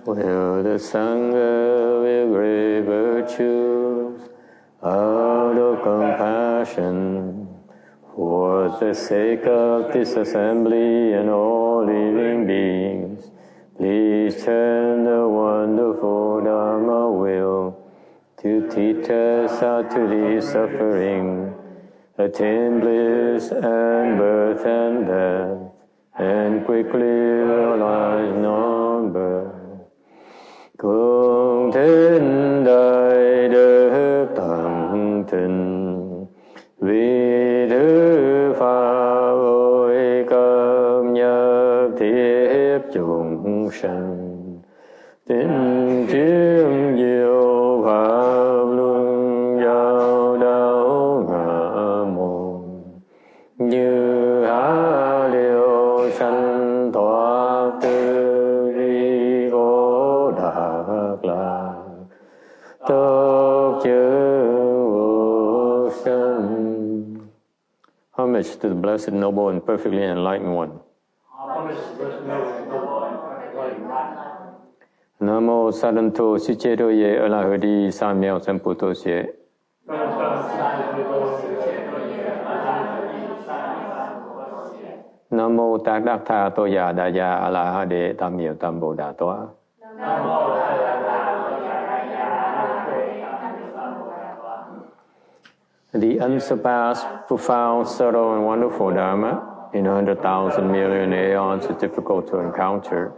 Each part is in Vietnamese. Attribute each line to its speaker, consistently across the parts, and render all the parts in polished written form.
Speaker 1: Will the Sangha with great virtues out of compassion for the sake of this assembly and all living beings, please turn the wonderful Dharma wheel to teach us how to leave suffering, attain bliss and birth and death, and quickly realize non-birth. Cùng thiên đại đức thắng thịnh, vì thứ pháp hội cấp nhập thiết chúng sanh, tín chiếm diệu pháp luân giao đạo ngã môn, như há liễu sanh thoát tư đi cố đạt lạc, tốt chữ vô sanh. Homage to the Blessed, Noble, and Perfectly Enlightened One.
Speaker 2: Homage to the Blessed, Noble, and Perfectly Enlightened One.
Speaker 1: Namo Saranto Sichedo Ye Alahadi Samyao Samputo Se. Namo Tát Đắc Tha Tô Già Đà Già Alahade Tam Miệu Tam Bồ Đà Toa. The unsurpassed, profound, subtle, and wonderful Dharma in 100,000 million aeons is difficult to encounter.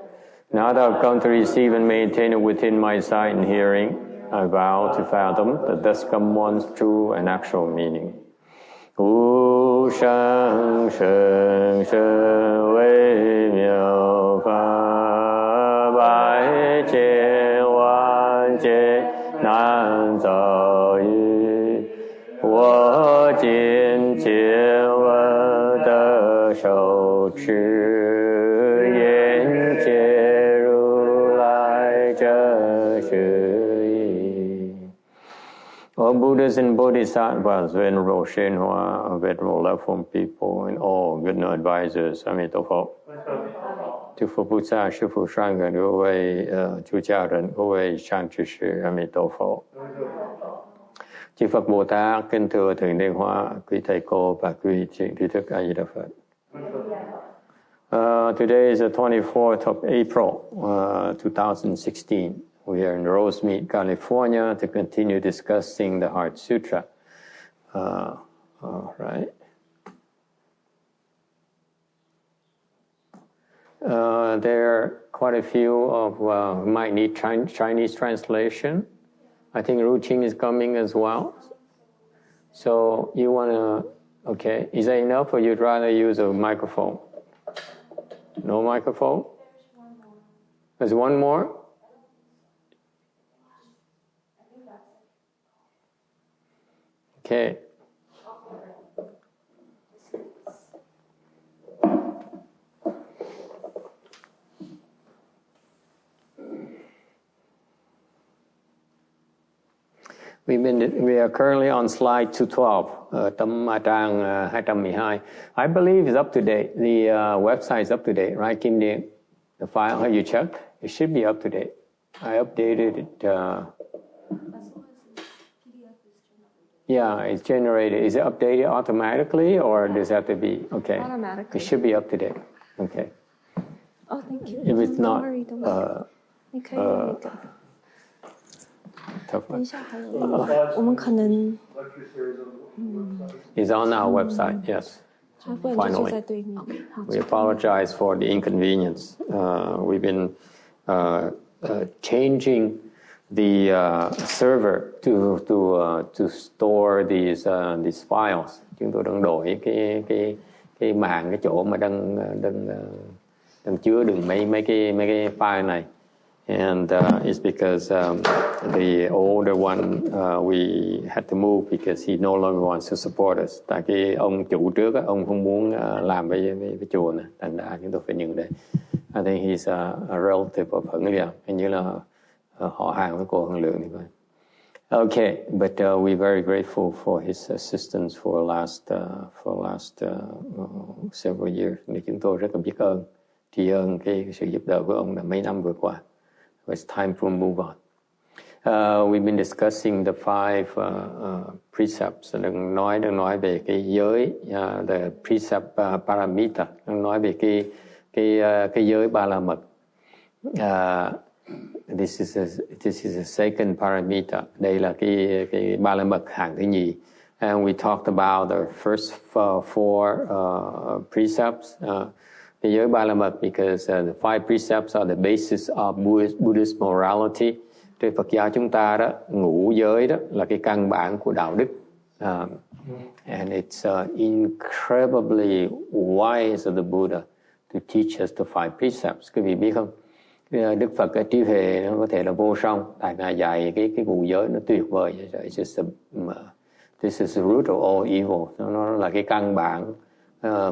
Speaker 1: Now that I've come to receive and maintain it within my sight and hearing, I vow to fathom the thus come one's true and actual meaning. Wu shang sheng sheng wei miao fa bai jie wan jie nan zao yi wo jin jie we de shou chi yan jie ru lai zhe shi yi. All Buddhas and Bodhisattvas, Venerable Shenhua, Venerable Love-Form people, and all good advisors, Amitabha. Chư Phật Bồ Tát, Sư Phụ Sang Gần,各位chú cha人,各位sang chư sư, Amitabha. Chư Phật Bồ Tát, kính thưa Thượng Đế Hoa, quý thầy cô và quý chị tri thức A Di Đà Phật. Today is the 24th of April, 2016. We are in Rosemead, California, to continue discussing the Heart Sutra. All right. There are quite a few of who might need Chinese translation. I think Ruching is coming as well. So you want to, okay, is that enough or you'd rather use a microphone? No microphone? There's one more? Okay. We are currently on slide 212, tấm trang 212. I believe it's up to date. The website is up to date, right, Kim Dien? The file, have you checked? It should be up to date. I updated it. Yeah, it's generated. Is it updated automatically or does it have to be? Okay.
Speaker 3: Automatically.
Speaker 1: It should be up to date. Okay.
Speaker 3: Oh, thank you.
Speaker 1: If it's not,
Speaker 3: 你可以那个。等一下还有我们可能
Speaker 1: It's on our website, yes. Finally. We apologize for the inconvenience. We've been changing the server to store these files. Chúng tôi đang đổi cái màng, cái chỗ mà đang chứa đựng mấy cái file này. And it's because the older one we had to move because he no longer wants to support us. Tại cái ông chủ trước á, ông không muốn làm với chùa này, thành ra chúng tôi phải nhường đây. I think he's a relative of Hưng Liang, hình như là họ hàng với cô Hưng Lượng thì phải. Okay, but we're very grateful for his assistance for last several years. Nên chúng tôi rất là biết ơn, tri ân cái sự giúp đỡ của ông là mấy năm vừa qua. It's time to move on. We've been discussing the five precepts. Đừng nói về cái giới, the precept Paramita. Đừng nói về cái giới ba la mật. This is a second Paramita. Đây là cái ba la mật hạng thứ nhì. And we talked about the first four precepts. The giới ba la mật, because the five precepts are the basis of Buddhist morality. Trên Phật giáo chúng ta đó, ngũ giới đó là cái căn bản của đạo đức. And it's incredibly wise of the Buddha to teach us the five precepts. Quý vị biết không? Đức Phật cái trí huệ nó có thể là vô song. Tại Ngài dạy cái ngũ giới nó tuyệt vời. This is the root of all evil. Nó là cái căn bản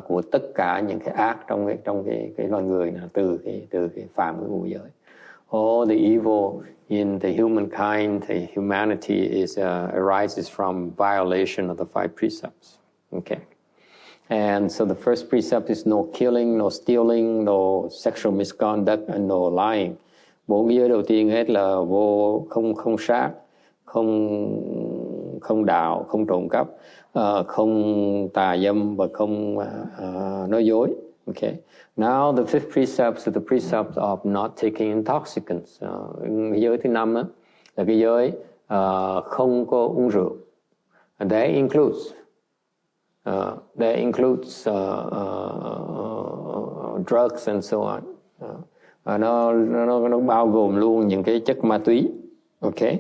Speaker 1: của tất cả những cái ác trong cái loài người nào, từ cái phạm cái ngũ giới. All the evil in the humankind, the humanity arises from violation of the five precepts. Okay. And so the first precept is no killing, no stealing, no sexual misconduct, and no lying. Bốn giới đầu tiên hết là không sát, không đạo, không trộm cắp, không tà dâm và không nói dối. Okay. Now the fifth precept is the precept of not taking intoxicants. Cái giới thứ năm là cái giới không có uống rượu. And that includes drugs and so on. Nó bao gồm luôn những cái chất ma túy. Okay.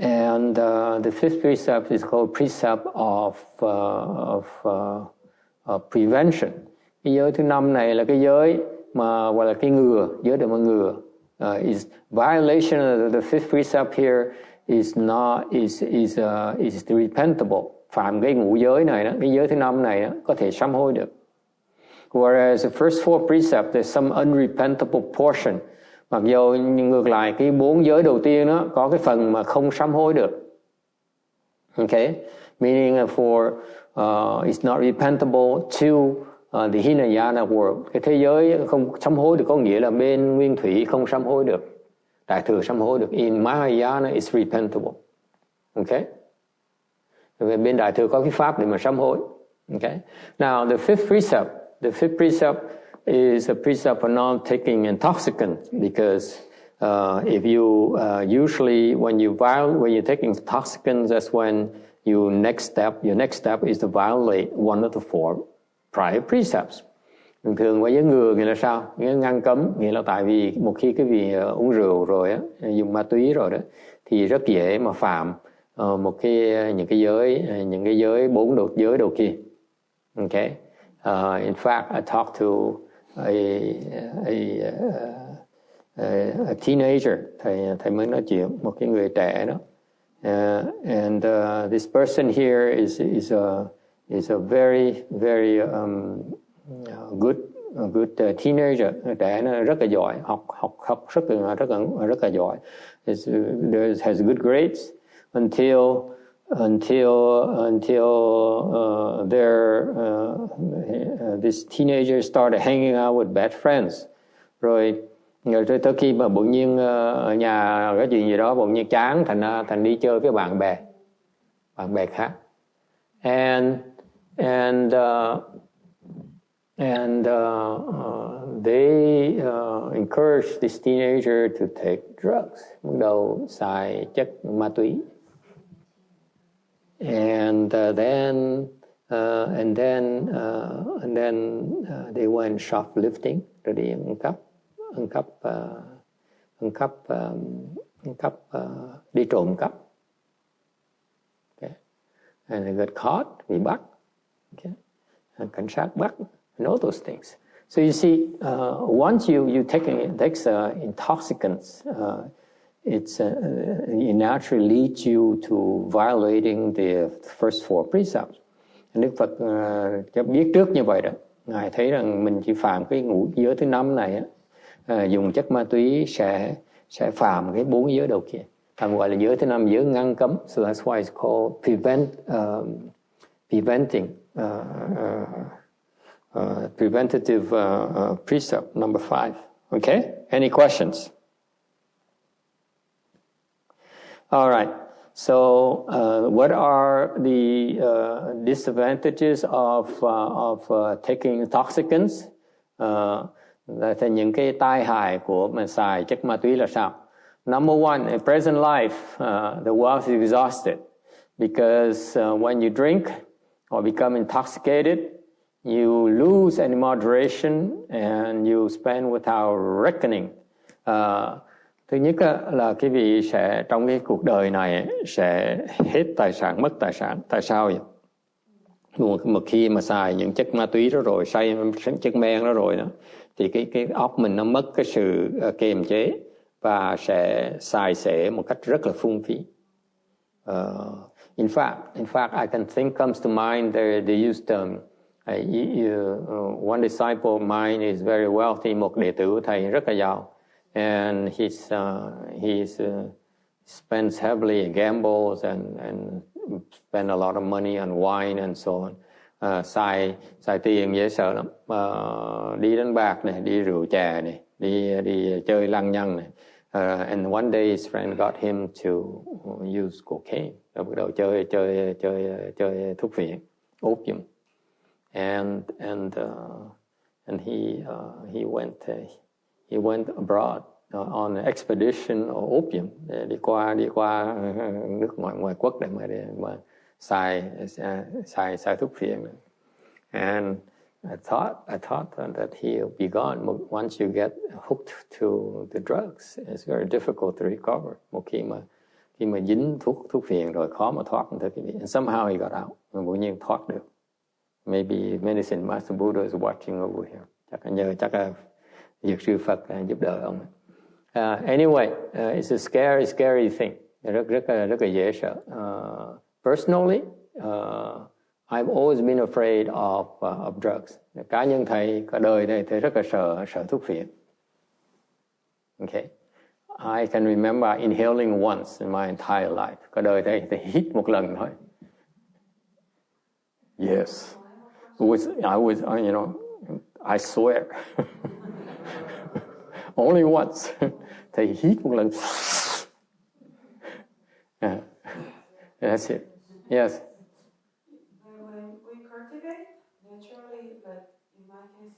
Speaker 1: And the fifth precept is called precept of prevention. Cái giới thứ năm này là cái giới mà gọi là cái ngừa, giới để mà ngừa. Is violation of the fifth precept here is repentable. Phạm cái ngũ giới này đó, cái giới thứ năm này đó, có thể sám hối được. Whereas the first four precepts, there's some unrepentable portion. Mặc dù ngược lại cái bốn giới đầu tiên đó có cái phần mà không sám hối được. Okay, meaning it's not repentable to the Hinayana world. Cái thế giới không sám hối được có nghĩa là bên nguyên thủy không sám hối được. Đại thừa sám hối được. In Mahayana it's repentable. Okay. Bên đại thừa có cái pháp để mà sám hối. Okay. Now the fifth precept is a precept for not taking intoxicants, because if you usually when you take intoxicants, that's when your next step is to violate one of the four prior precepts. Thường với giới ngừa nghĩa là sao? Nghĩa là ngăn cấm, nghĩa là tại vì một khi cái vị uống rượu rồi á, dùng ma túy rồi đó, thì rất dễ mà phạm những cái giới bốn giới đầu kia. Okay. In fact, I talked to a teenager. Thầy mới nói chuyện một cái người trẻ đó. And this person here is a very good teenager. Trẻ nó rất là giỏi, học rất là giỏi. Has good grades until this teenager started hanging out with bad friends. Rồi tới khi mà bỗng nhiên ở nhà cái chuyện gì đó bỗng nhiên chán, thành đi chơi với bạn bè khác. And they encourage this teenager to take drugs. Bắt đầu xài chất ma túy. And then they went shoplifting, rồi đi đi trộm cắp. Okay. And they got caught, bị bắt. Okay. Cảnh sát bắt, and all those things. So you see, once you take intoxicants, it naturally leads you to violating the first four precepts. Đức Phật cho biết trước như vậy đó. Ngài thấy rằng mình chỉ phạm cái ngũ giới thứ năm này á, dùng chất ma túy sẽ phạm cái bốn giới đầu kia. Gọi là giới thứ năm, giới ngăn cấm. So that's why it's called preventing preventative precept number 5. Okay? Any questions? All right. So, what are the disadvantages of taking intoxicants? Là những cái tai hại của mà xài chất ma túy là sao? Number one, in present life, the wealth is exhausted because when you drink or become intoxicated, you lose any moderation and you spend without reckoning. Thứ nhất là quý vị sẽ trong cái cuộc đời này sẽ hết tài sản, mất tài sản. Tại sao vậy? Một khi mà xài những chất ma túy đó rồi, say chất men đó rồi đó, thì cái óc mình nó mất cái sự kiềm chế và sẽ xài xể một cách rất là phung phí. In fact, I can think comes to mind. They used one disciple of mine is very wealthy, một đệ tử của thầy rất là giàu, and he spends heavily in gambles and spend a lot of money on wine and so on. Xài tiền dễ sợ lắm. Đi đánh bạc này, đi rượu chè này, đi chơi lăng nhăng này. And one day his friend got him to use cocaine. Rồi bắt đầu chơi thuốc phiện, opium. And he went abroad on an expedition of opium. Đi qua nước ngoài quốc để mà xài thuốc phiện. And I thought that he'll be gone. Once you get hooked to the drugs, it's very difficult to recover. Một khi mà dính thuốc phiện rồi khó mà thoát. And somehow he got out. Mà bỗng nhiên thoát được. Maybe Medicine Master Buddha is watching over here. Chắc là Dược sư Phật giúp đỡ ông. Anyway, it's a scary thing. Rất là dễ sợ. Personally, I've always been afraid of drugs. Cá nhân thầy cả đời này thầy rất là sợ thuốc phiện. Okay, I can remember inhaling once in my entire life. Cả đời thầy hít một lần thôi. Yes, I was, I swear, only once. Thầy hít một lần. That's it. Yes.
Speaker 4: When we cultivate, naturally, like in my case,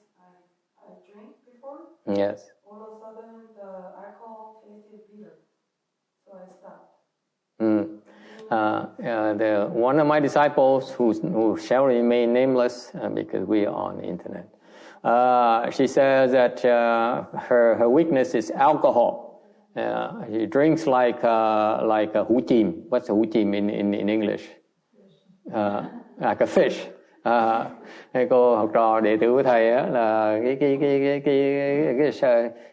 Speaker 4: I drank before.
Speaker 1: Yes.
Speaker 4: All of a sudden, the alcohol tasted bitter, so I stopped.
Speaker 1: One of my disciples, who shall remain nameless because we are on the internet, she says that her weakness is alcohol. She drinks like a hũ chìm. What's a hũ chìm in English? Like a fish. Cô học trò đệ tử của thầy á, là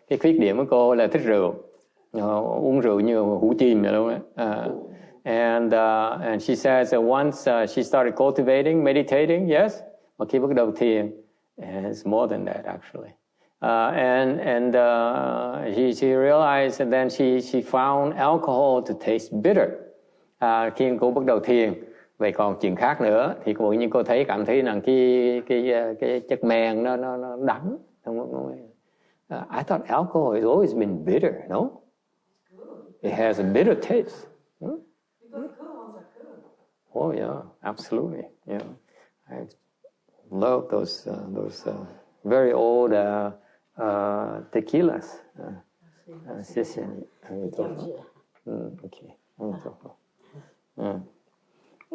Speaker 1: cái khuyết điểm của cô là thích rượu, uống rượu như hũ chìm vậy luôn á. And she says that once she started cultivating, meditating, yes, mà khi bắt đầu thiền, it's more than that actually. And she realized, and then she found alcohol to taste bitter. Khi cô bắt đầu thiền, vậy còn chuyện khác nữa thì cô như cô cảm thấy rằng cái chất men nó đắng. I thought alcohol has always been bitter, no? It has a bitter taste.
Speaker 4: Because good ones are good.
Speaker 1: Oh yeah, absolutely. Yeah, I love those very old tequilas. Okay.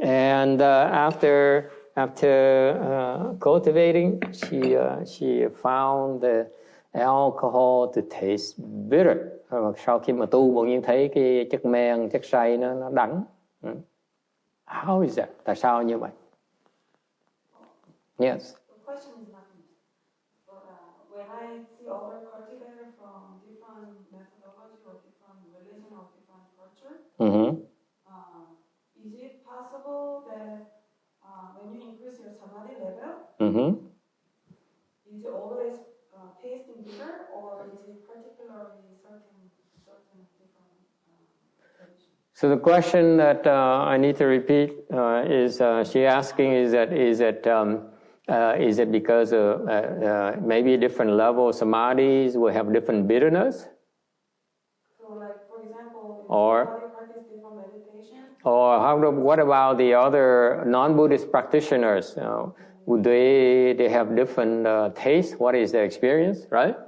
Speaker 1: And after cultivating, she found the alcohol to taste bitter. Sau khi mà tu, bỗng nhiên thấy cái chất men, chất say nó đắng. How is that? Tại sao như vậy? Yes.
Speaker 4: The question is not me, but when I see other cultivators from different methodology or different religion or different culture, is it possible that when you increase your samadhi level, is it always tasting bitter, or is it particularly certain different traditions?
Speaker 1: So the question that I need to repeat is she asking is that Is it because maybe different level of samadhis will have different bitterness?
Speaker 4: So, like for example,
Speaker 1: Or-
Speaker 4: somebody practice different meditation.
Speaker 1: Or what about the other non-Buddhist practitioners? Would they have different tastes? What is their experience, right?
Speaker 4: Do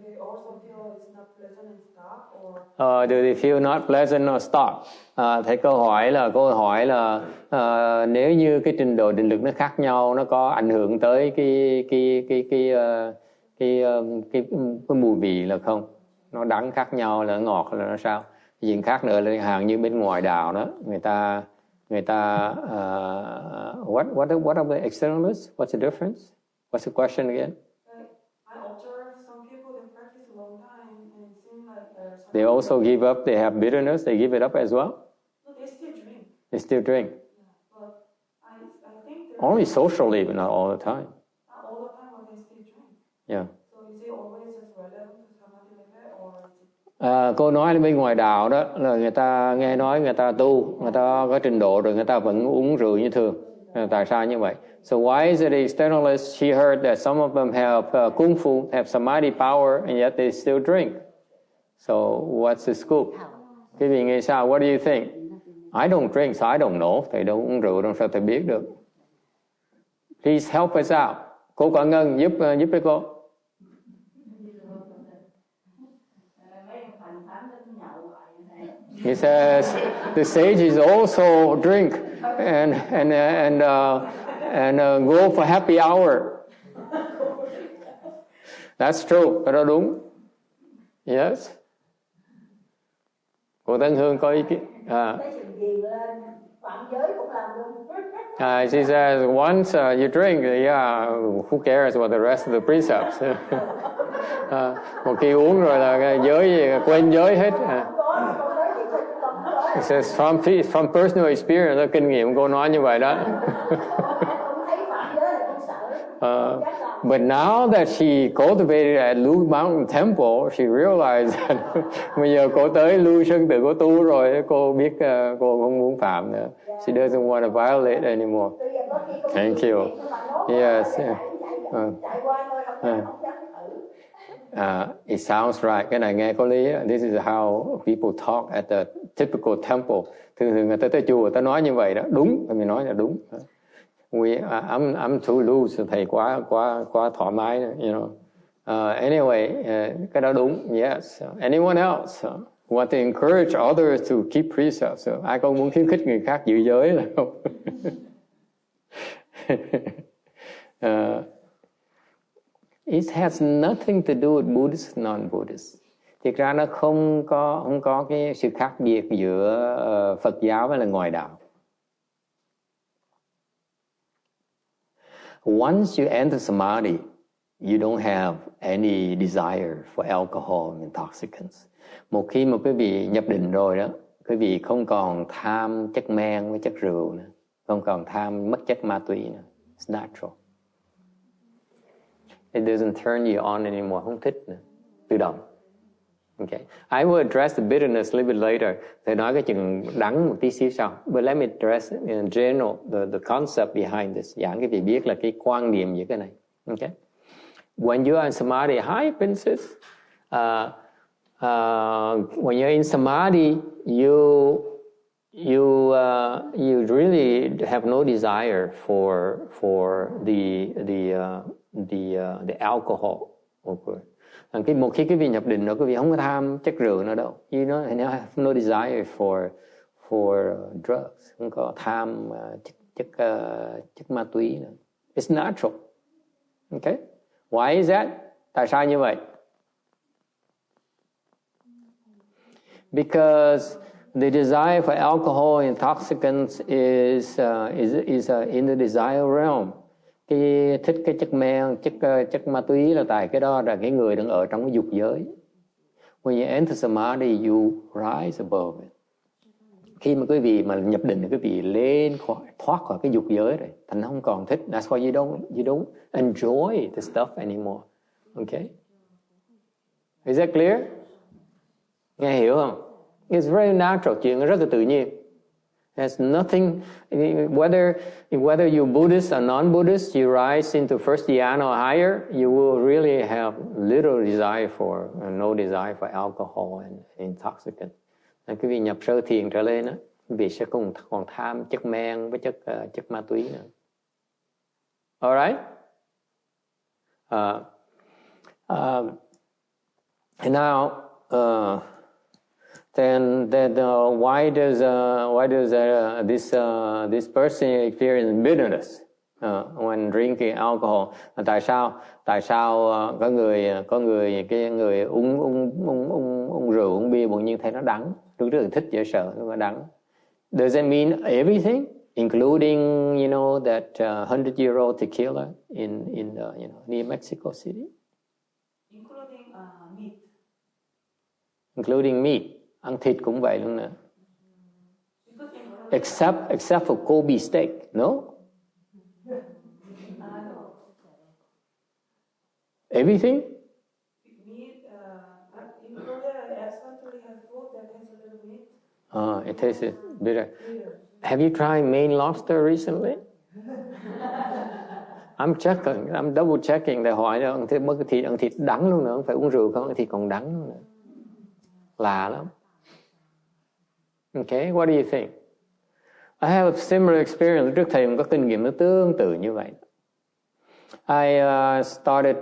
Speaker 4: they also feel it's not pleasant and stop, or?
Speaker 1: Do they feel not pleasant or stop? Thế câu hỏi là nếu như cái trình độ định lực nó khác nhau, nó có ảnh hưởng tới cái mùi vị là không? Nó đắng khác nhau là nó ngọt là nó sao? Chuyện khác nữa là hàng như bên ngoài đạo đó, người ta what are the externalists? What's the difference? What's the question again?
Speaker 4: I observe some people they practice a long time and it seems like
Speaker 1: They also give up. They have bitterness. They give it up as well.
Speaker 4: No, they still drink.
Speaker 1: They still drink.
Speaker 4: Yeah, but I think
Speaker 1: Only socially, but not all the time.
Speaker 4: not all the time, but they still drink.
Speaker 1: Yeah.
Speaker 4: So is it always just relevant to samadhi level, or is it?
Speaker 1: Cô nói bên ngoài đạo đó là người ta nghe nói người ta tu, người ta có trình độ rồi người ta vẫn uống rượu như thường. Tại sao như vậy? So why is it the externalists? She heard that some of them have kung fu, have samadhi power, and yet they still drink. So what's the scoop? Quý vị nghĩ sao? What do you think? I don't drink, so I don't know. Thầy đâu uống rượu, đâu sao thầy biết được? Please help us out. Cô Quảng Ngân giúp với cô. He says the sages also drink and go for happy hour. That's true. Cái đó đúng. Yes. Cô Tân Hương có ý kiến. She says once you drink, who cares about the rest of the precepts? Một khi uống rồi là giới quên giới hết. It says from personal experience, kinh nghiệm cô nói như vậy đó. But now that she cultivated at Lưu Mountain Temple, she realized that bây giờ cô tới Lưu Sơn Tự cô tu rồi, cô biết cô không muốn phạm nữa. She doesn't want to violate anymore. Thank you. Yes. It sounds right. Cái này nghe có lý. This is how people talk at the typical temple. Thường người ta tới chùa, ta nói như vậy đó. Đúng, mình nói là đúng. I'm too loose. Thầy quá thoải mái. You know. Anyway, cái đó đúng. Yes. Anyone else want to encourage others to keep precepts? Ai có muốn khuyến khích người khác giữ giới là không? It has nothing to do with Buddhist, non-Buddhist. Thực ra nó không có cái sự khác biệt giữa Phật giáo với là ngoại đạo. Once you enter samadhi, you don't have any desire for alcohol and intoxicants. Một khi mà quý vị nhập định rồi đó, quý vị không còn tham chất men với chất rượu nữa, không còn tham mất chất ma túy nữa. It's natural. It doesn't turn you on anymore. Không thích nữa. Tự động. Okay. I will address the bitterness a little bit later. Thầy nói cái chừng đắng một tí xíu sau. But let me address in general the concept behind this. Giảng cái vị biết là cái quan niệm về cái này. Okay. When you are in samadhi, hi princess. When you're in samadhi, you really have no desire for the alcohol. Okay. Một khi quý vị nhập định rồi, quý vị không có tham chất rượu nữa đâu. You have no desire for drugs, không có tham chất ma túy nữa. It's natural. Okay? Why is that? Tại sao như vậy? Because the desire for alcohol and intoxicants is in the desire realm. Cái thích cái chất men, chất ma túy là tại cái đó là cái người đang ở trong cái dục giới. When you enter samadhi, you rise above it. Khi mà quý vị mà nhập định thì quý vị lên thoát khỏi cái dục giới rồi, thành không còn thích. That's why you don't enjoy the stuff anymore. Okay? Is that clear? Nghe hiểu không? It's very natural, chuyện rất là tự nhiên. There's nothing, whether you're Buddhist or non-Buddhist, you rise into first dhyana or higher, you will really have little desire for, no desire for alcohol and intoxicant. Quý vị nhập sơ thiền trở lên, quý vị sẽ còn tham chất men với chất ma túy nữa. Alright? And now, then why does this person experience bitterness when drinking alcohol? Tại sao có người uống rượu uống bia bỗng nhiên thấy nó đắng, rất là thích dễ sợ nó đắng. Does it mean everything, including that 100-year-old tequila in near Mexico City? Including meat. Ăn thịt cũng vậy luôn nè. Except for Kobe steak, no? Everything?
Speaker 4: Meat, in Korea, I actually have food that has a little meat.
Speaker 1: It tastes bitter. Have you tried Maine lobster recently? I'm double checking để hỏi ăn thịt đắng luôn nữa, không phải uống rượu không, ăn thịt còn đắng luôn nữa. Lạ lắm. Okay, what do you think? I have a similar experience. Trước thầy có kinh nghiệm nó tương tự như vậy. I started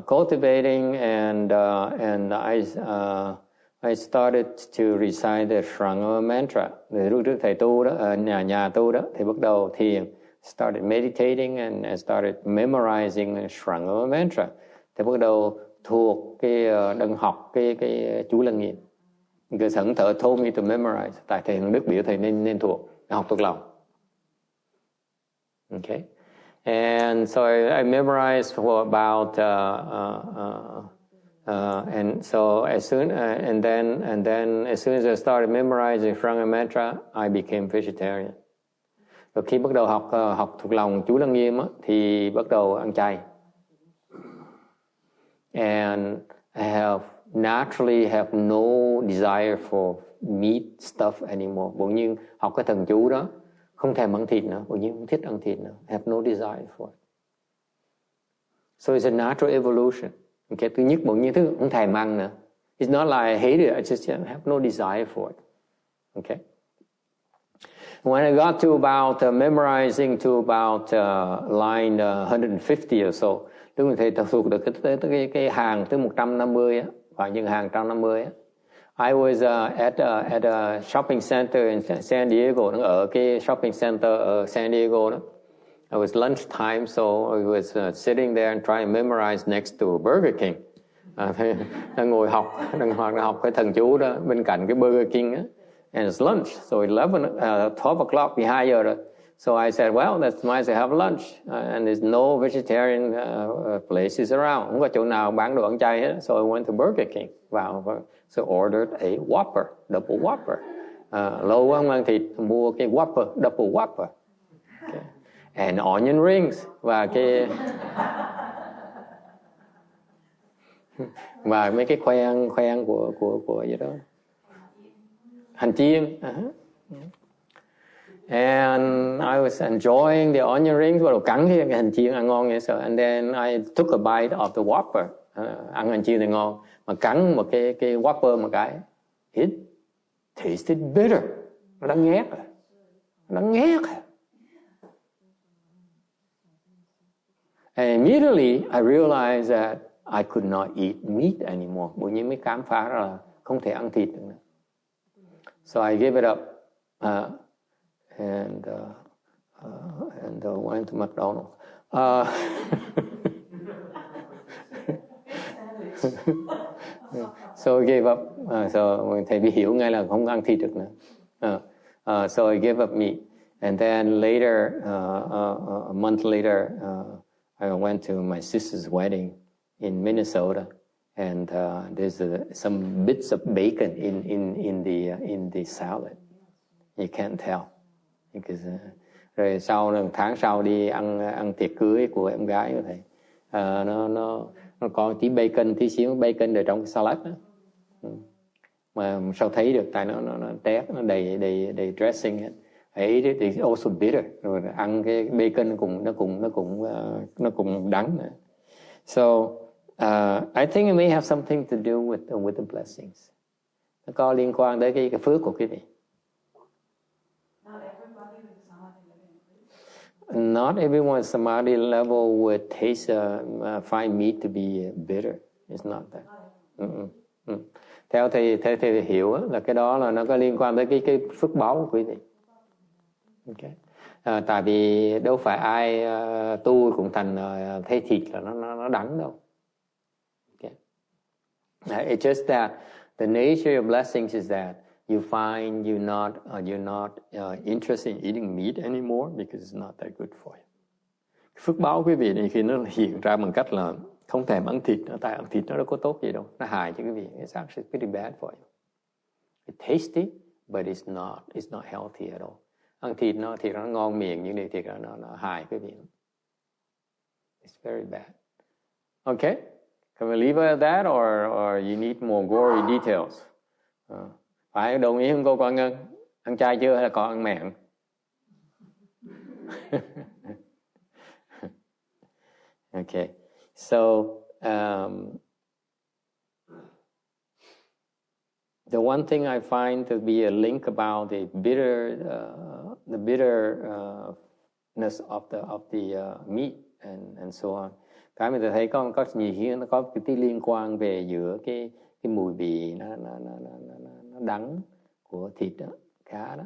Speaker 1: cultivating and I started to recite the Shranga mantra. Lúc trước thầy tu đó, nhà tu đó, thì bắt đầu thiền. Started meditating and I started memorizing the Shranga mantra. Thì bắt đầu thuộc đừng học cái chú lăng nghiêm. Cái sẵn thở told me to memorize. Tại thầy Đức biểu thầy nên thuộc, học thuộc lòng. Okay. And so I memorized for about and so as soon and then as soon as I started memorizing Shranga mantra, I became vegetarian. Rồi khi bắt đầu học thuộc lòng chú lăng nghiêm á, thì bắt đầu ăn chay. And I naturally have no desire for meat stuff anymore. Bỗng nhiên học cái thần chú đó, không thèm ăn thịt nữa, bỗng nhiên không thích ăn thịt nữa. I have no desire for it. So it's a natural evolution. Okay, thứ nhất bỗng nhiên không thèm ăn nữa. It's not like I hate it, I just have no desire for it. Okay. When I got to about memorizing to about line 150 or so, lúc mình thầy thuộc được cái hàng tới 150 á, và những hàng 150 á. I was at a shopping center in San Diego, ở cái shopping center ở San Diego đó. It was lunch time, so I was sitting there and trying to memorize next to Burger King. Đang ngồi học cái thần chú đó bên cạnh cái Burger King á. And it's lunch, so 12 o'clock, 12 giờ rồi. So I said, well, that's nice to have lunch. And there's no vegetarian places around. Không có chỗ nào bán đồ ăn chay hết. So I went to Burger King. So ordered a Whopper, double Whopper. Lâu quá không ăn thịt, mua cái Whopper, double Whopper. Okay. And onion rings. Và và mấy cái khoen của gì đó. Hành chiên. And I was enjoying the onion rings. Bắt đầu cắn cái hành chiên ăn ngon vậy. And then I took a bite of the Whopper. Ăn hành chiên thì ngon. Mà cắn một cái Whopper một cái. It tasted bitter. Nó đắng nghét rồi. Nó đắng nghét rồi. And immediately I realized that I could not eat meat anymore. Bỗng nhiên mới khám phá ra là không thể ăn thịt nữa. So I gave it up. And went to McDonald's. So I gave up. So thầy bị hiểu ngay là không ăn thịt được nữa. So I gave up meat. And then later, a month later, I went to my sister's wedding in Minnesota, and there's some bits of bacon in the salad. You can't tell. Because, rồi sau tháng sau đi ăn tiệc cưới của em gái của thầy, nó có tí bacon, tí xíu bacon ở trong cái salad đó. mà sao thấy được, tại nó tét, nó đầy dressing ấy. I ate it, it's also bitter. Rồi ăn cái bacon nó cũng đắng nữa. So I think it may have something to do with the blessings. Nó có liên quan tới cái phước của quý vị. Not everyone's samadhi level would taste find meat to be bitter. It's not that. Theo thầy hiểu là cái đó là nó có liên quan tới cái phước báu của quý vị. Okay. Tại vì đâu phải ai tu cũng thành thấy thịt là nó đắng đâu. Okay. It's just that the nature of blessings is that you find you're not interested in eating meat anymore because it's not that good for you. Phước báo quý vị này khi nó hiện ra bằng cách là không thèm ăn thịt, tại ăn thịt nó đâu có tốt gì đâu, nó hại cho quý vị. It's actually pretty bad for you. It's tasty, but it's not healthy at all. Ăn thịt nó ngon miệng, nhưng để thịt nó hại quý vị. It's very bad. Okay, can we leave it at that, or you need more gory details? Phải đồng ý không cô con Ngân? Ăn chay chưa hay là còn ăn mẹn? Okay, so the one thing I find to be a link about the bitterness of the meat and so on. Cái mình thấy có nhiều khi nó có cái liên quan về giữa cái mùi vị nó đắng của thịt đó, cá đó,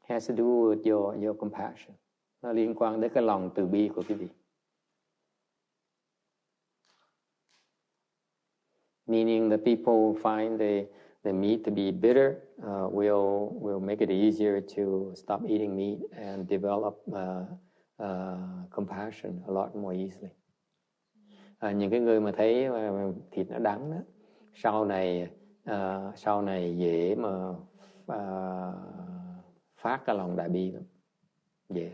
Speaker 1: has to do with your compassion. Nó liên quan đến cái lòng từ bi của quý vị. Meaning the people who find the meat to be bitter will make it easier to stop eating meat and develop compassion a lot more easily. Những cái người mà thấy thịt nó đắng đó, sau này dễ mà phát cái lòng đại bi lắm, dễ.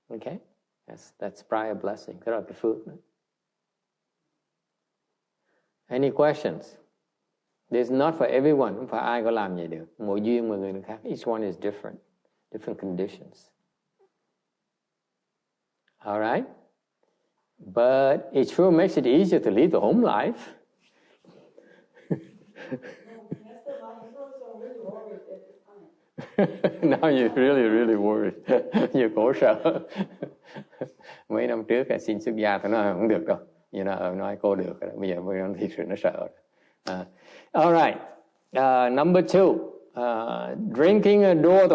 Speaker 1: Okay, that's prior blessing, đó là cái phước đó. Any questions? This is not for everyone, không phải ai có làm vậy được. Mỗi duyên mọi người khác. Each one is different conditions. All right, but it sure makes it easier to live the home life. Now you're really worried. You're khổ sợ. Mấy năm trước xin xuất gia tôi nói không được đâu. You know, nói cô được. Bây giờ nó thiệt sự nó sợ. All right. Number 2. Drinking a door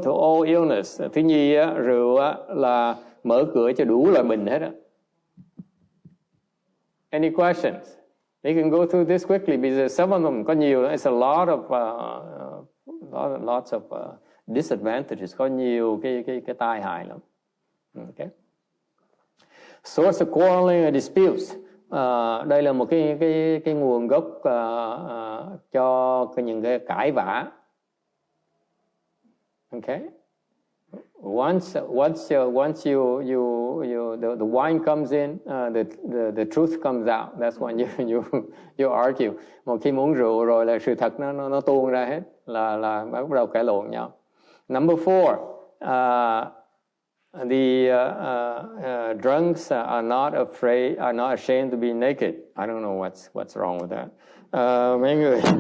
Speaker 1: to all illness. Thứ nhì, rượu là mở cửa cho đủ loại bệnh hết. Any questions? We can go through this quickly because some of them có nhiều. It's a lot of lots of disadvantages. Có nhiều cái tai hại lắm. Okay. Source of quarreling and disputes. Đây là một cái nguồn gốc cho những cái cãi vã. Okay. Once the wine comes in, the truth comes out. That's when you argue. Một khi muốn rượu rồi là sự thật nó tuôn ra hết, là bắt đầu cãi lộn nhau. Number 4. The drunks are not ashamed to be naked. I don't know what's wrong with that.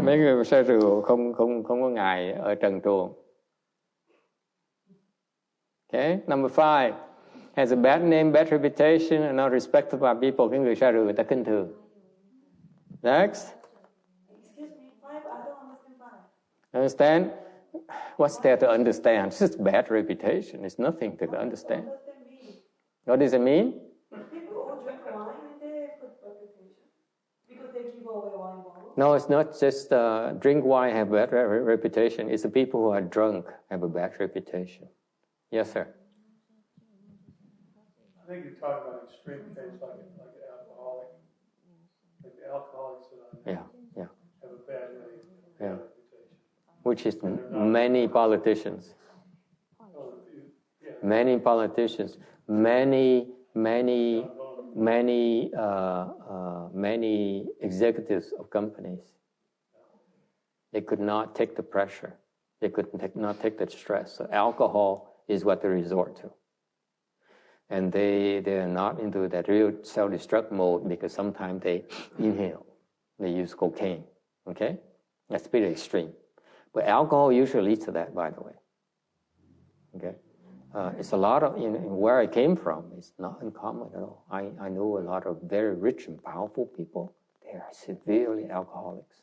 Speaker 1: Mấy người say rượu không có ngại ở trần truồng. Okay. Number 5, has a bad name, bad reputation, and not respected by people. Cái người say rượu người ta khinh thường. Next.
Speaker 4: Excuse me, 5, I don't understand 5.
Speaker 1: Understand? What's there to understand? It's just bad reputation. It's nothing to understand. What does it mean?
Speaker 4: People all drink wine and they have good reputation because they give away wine bottles.
Speaker 1: No, it's not just drink wine have bad reputation. It's the people who are drunk have a bad reputation. Yes, sir.
Speaker 2: I think you're talking about extreme cases like an alcoholic. Like the alcoholics that I know have a bad reputation.
Speaker 1: Which is many politicians. Many politicians. Many executives of companies. They could not take the pressure. They could not take the stress. So alcohol is what they resort to. And they are not into that real self-destruct mode because sometimes they inhale. They use cocaine. Okay? That's pretty extreme. But alcohol usually leads to that, by the way. Okay? It's a lot of, where I came from, it's not uncommon at all. I know a lot of very rich and powerful people. They are severely alcoholics.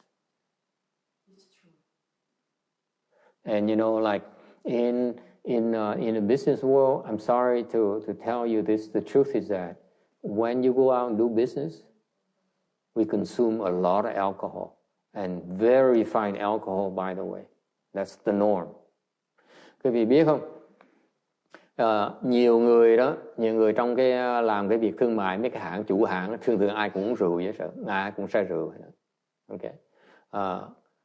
Speaker 4: It's true.
Speaker 1: And like in the business world, I'm sorry to tell you this, the truth is that when you go out and do business, we consume a lot of alcohol, and very refined alcohol, by the way. That's the norm. Quý vị biết không? Nhiều người trong cái làm cái việc thương mại, mấy cái hãng, chủ hãng, thường ai cũng uống rượu vậy sợ, ai cũng say rượu. Okay.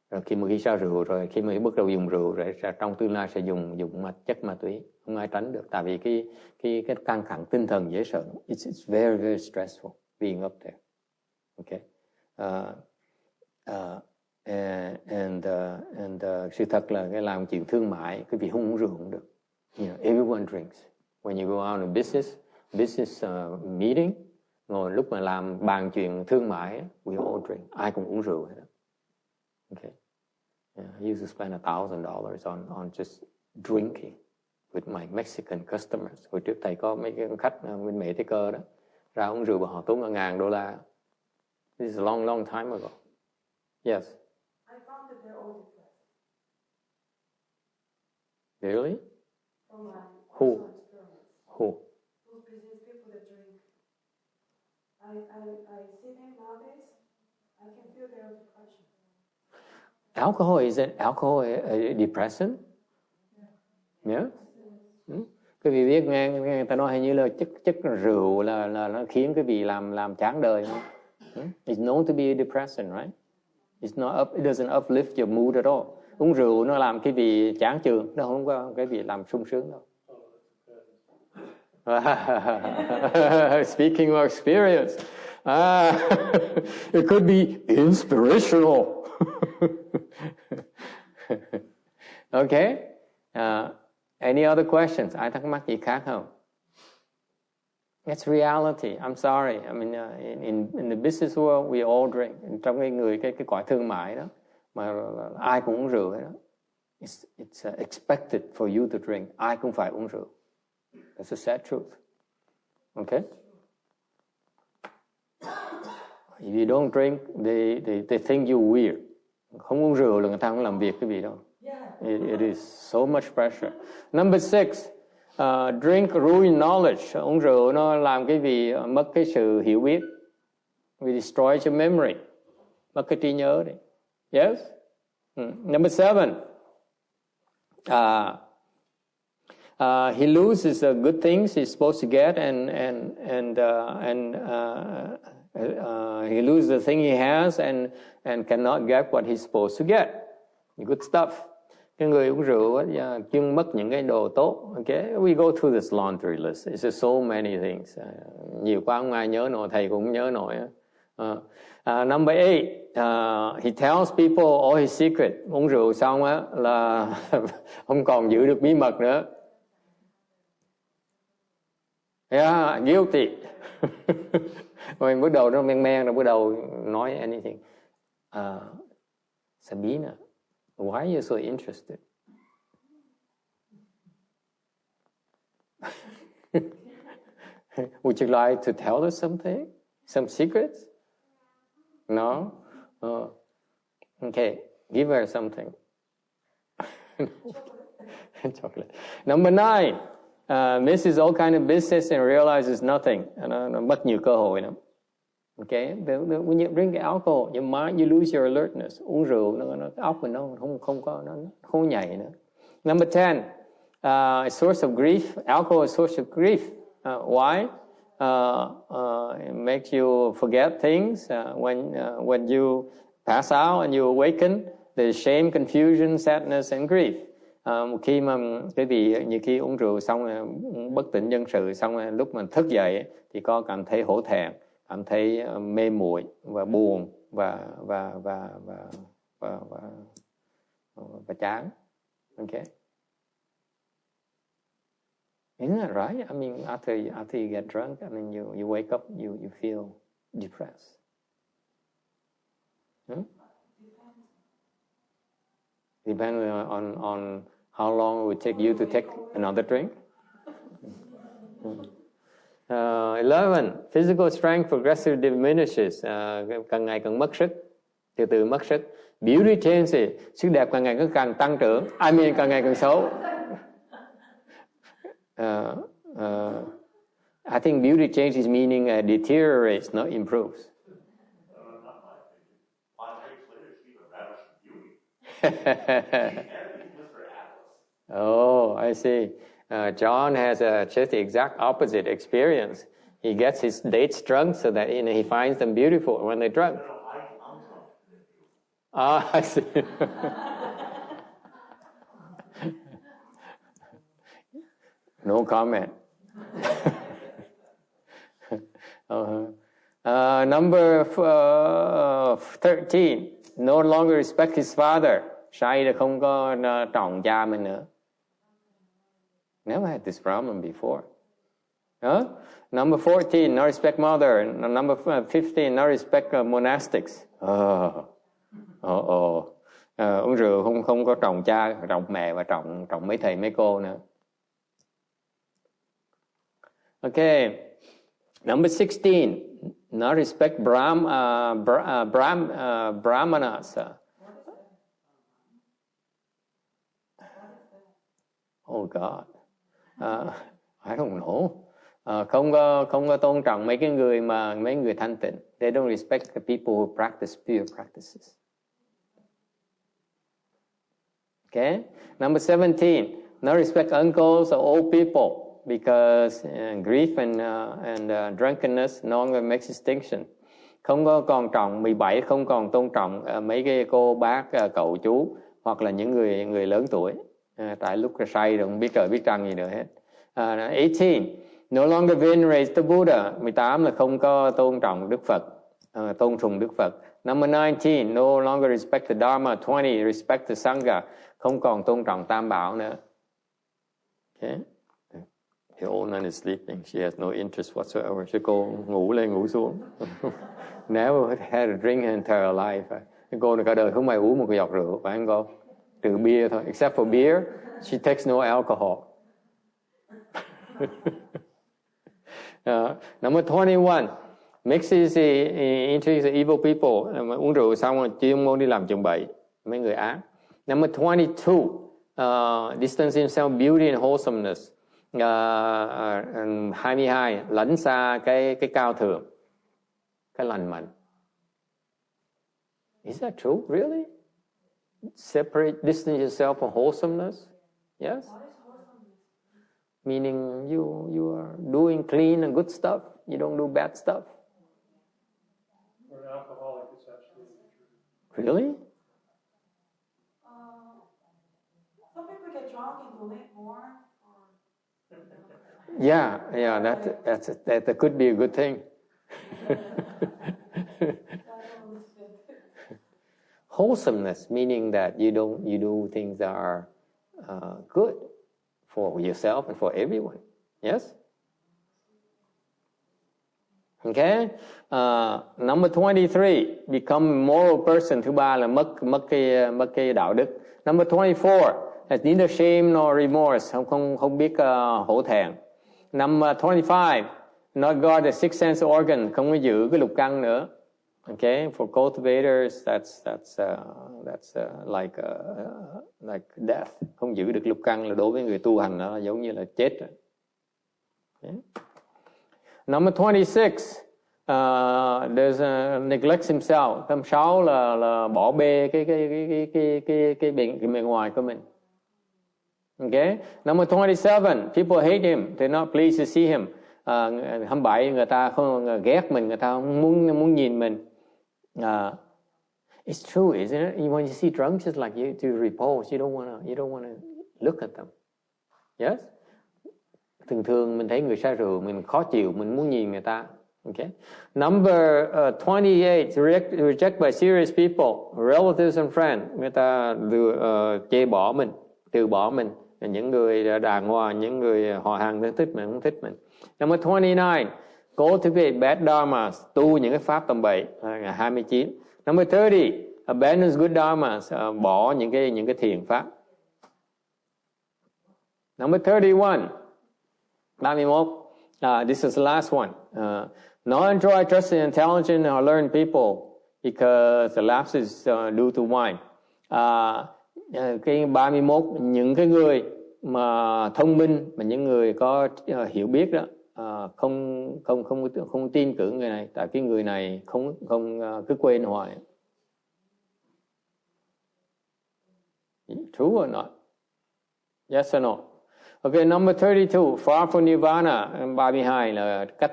Speaker 1: Rồi khi say rượu rồi, khi mà bắt đầu dùng rượu rồi trong tương lai sẽ dùng chất ma túy, không ai tránh được, tại vì cái căng thẳng tinh thần dễ sợ. It's very very stressful being up there. Okay. Sự thật là cái làm chuyện thương mại, cái việc không uống rượu cũng được. Everyone drinks. When you go out in business meeting, ngồi lúc mà làm bàn chuyện thương mại, we all drink. Ai cũng uống rượu hết. Okay. I used to spend $1,000 on just drinking with my Mexican customers. Hồi trước thầy có mấy cái khách bên Mỹ Tây Cơ đó, ra uống rượu và họ tốn $1,000. This is a long, long time ago. Yes.
Speaker 4: I found that they're all depressed.
Speaker 1: Really?
Speaker 4: From my
Speaker 1: Who?
Speaker 4: personal experience.
Speaker 1: Who?
Speaker 4: Those business people that drink. I see them nowadays. I can feel their depression.
Speaker 1: Alcohol a depressant? Yeah. Quý vị biết nghe người ta nói hình như là chất rượu là nó khiến quý vị làm chán đời không? It's known to be a depressant, right? It doesn't uplift your mood at all. Uống rượu nó làm cái vị chán chường, nó không có cái vị làm sung sướng đâu. Speaking of experience, it could be inspirational. Okay. Any other questions? Ai thắc mắc gì khác không? It's reality. I'm sorry. I mean, in the business world, we all drink. Trong cái cõi thương mại đó, mà ai cũng uống rượu đó. It's expected for you to drink. Ai cũng phải uống rượu. That's a sad truth. Okay? If you don't drink, they think you're weird. Không uống rượu là người ta không làm việc cái gì đâu. It is so much pressure. Number 6, drink ruin knowledge. Uống rượu nó làm cái gì mất cái sự hiểu biết. We destroy your memory. Mất cái trí nhớ đấy. Yes? Number 7, he loses the good things he's supposed to get, and he loses the thing he has and cannot get what he's supposed to get. Good stuff. Cái người uống rượu chuyên mất những cái đồ tốt. Okay, we go through this laundry list. It's just so many things. Nhiều quá không ai nhớ nổi, thầy cũng nhớ nổi. Number 8, he tells people all his secret. Uống rượu xong á là không còn giữ được bí mật nữa. Yeah, guilty. Mình bắt đầu nó men rồi bắt đầu nói anything. Sabina, why are you so interested? Would you like to tell us something? Some secrets? No? Okay, give her something. Chocolate. Number 9, misses all kind of business and realizes nothing. Nó mất nhiều cơ hội lắm. Okay, when you drink alcohol, your mind, you lose your alertness. Uống rượu, nó óc mình nó không nhảy nữa. Number 10, a source of grief. Alcohol is a source of grief. Why? It makes you forget things. When you pass out and you awaken, there's shame, confusion, sadness, and grief. Khi mà cái gì như khi uống rượu xong bất tỉnh nhân sự, xong lúc mình thức dậy thì có cảm thấy hổ thẹn, cảm thấy mê muội và buồn và và chán. Okay. Isn't that right? I mean, after you get drunk, I mean, you wake up, you feel depressed. Depends on how long it would take you to take another drink. 11. Physical strength progressively diminishes. Càng ngày càng mất sức, từ từ mất sức. Beauty changes. Sức đẹp càng ngày càng tăng trưởng. I mean, càng ngày càng xấu. I think beauty changes meaning deteriorates, not improves. Oh, I see. John has just the exact opposite experience. He gets his dates drunk so that he finds them beautiful when they're drunk. I see. No comment. Number 13. No longer respect his father. Sai là không có trọng cha mình nữa. Never had this problem before. Number 14, no respect mother. Number 15, no respect monastics. Uống rượu không có trọng cha, trọng mẹ và trọng mấy thầy mấy cô nữa. Okay. Number 16, no respect brahmanas. Oh God. I don't know. Không có tôn trọng mấy người thanh tịnh. They don't respect the people who practice pure practices. Okay. Number 17. No respect uncles or old people because grief and drunkenness no longer makes distinction. Không có còn trọng 17, không còn tôn trọng mấy cái cô bác cậu chú hoặc là những người lớn tuổi. Tại lúc say rồi không biết trời biết trăng gì nữa hết. 18. No longer venerate the Buddha. 18 là không có tôn trọng Đức Phật, tôn sùng Đức Phật. Number 19. No longer respect the Dharma. 20. Respect the Sangha. Không còn tôn trọng Tam Bảo nữa. Okay. The old nun is sleeping. She has no interest whatsoever. Chứ cô ngủ lên ngủ xuống. Never had a drink in entire life. Cái cô này cả đời không ai uống một cái giọt rượu, phải không cô? Trừ bia thôi. Except for beer, she takes no alcohol. Number 21. Mixes into the evil people. Uống rượu xong rồi chuyên môn đi làm chuyện bậy. Mấy người ác. Number 22. Distance himself beauty and wholesomeness. 22. Lánh xa cái cao thượng, cái lành mạnh. Is that true? Really? Separate, distance yourself from wholesomeness? Yes? Meaning you are doing clean and good stuff. You don't do bad stuff.
Speaker 2: For an alcoholic, it's absolutely true.
Speaker 1: Really?
Speaker 4: Some people get drunk and donate more.
Speaker 1: Yeah, that could be a good thing. Wholesomeness, meaning that you do things that are good for yourself and for everyone. Yes? Okay. Number 23, become a moral person. Thứ ba là mất cái đạo đức. Number 24, has neither shame nor remorse. Không biết hổ thẹn. Number 25, not guard the sixth sense organ. Không có giữ cái lục căn nữa. Okay, for cultivators, that's like death. Không giữ được lục căn là đối với người tu hành nó giống như là chết rồi. Okay. Number 26, there's neglects himself. Tâm 6 là bỏ bê cái bề ngoài của mình. Okay. Number 27, people hate him. They're not pleased to see him. 27, người ta không ghét mình, người ta không muốn nhìn mình. It's true, isn't it? When you see drunks, it's like you to repose. You don't want to look at them. Yes. Thường mình thấy người say rượu, mình khó chịu, mình muốn nhìn người ta. Okay. Number 28, reject by serious people, relatives and friends. Người ta chê bỏ mình, từ bỏ mình. Những người đàng hoàng, những người họ hàng thân thích mình, không thích mình. Number 29, cultivate bad dharmas, tu những cái pháp tầm bậy. 29. Number 30, abandon good dharmas, bỏ những cái thiện pháp. Number 31, 31. This is the last one. Not enjoy, trust in intelligent or learned people because the lapse is due to wine. Cái 31, những cái người mà thông minh, mà những người có hiểu biết đó, không tin cử người này, tại cái người này không cứ quên hoài. True or not? Yes or no? Okay, number 32, far from nirvana. 32 là cách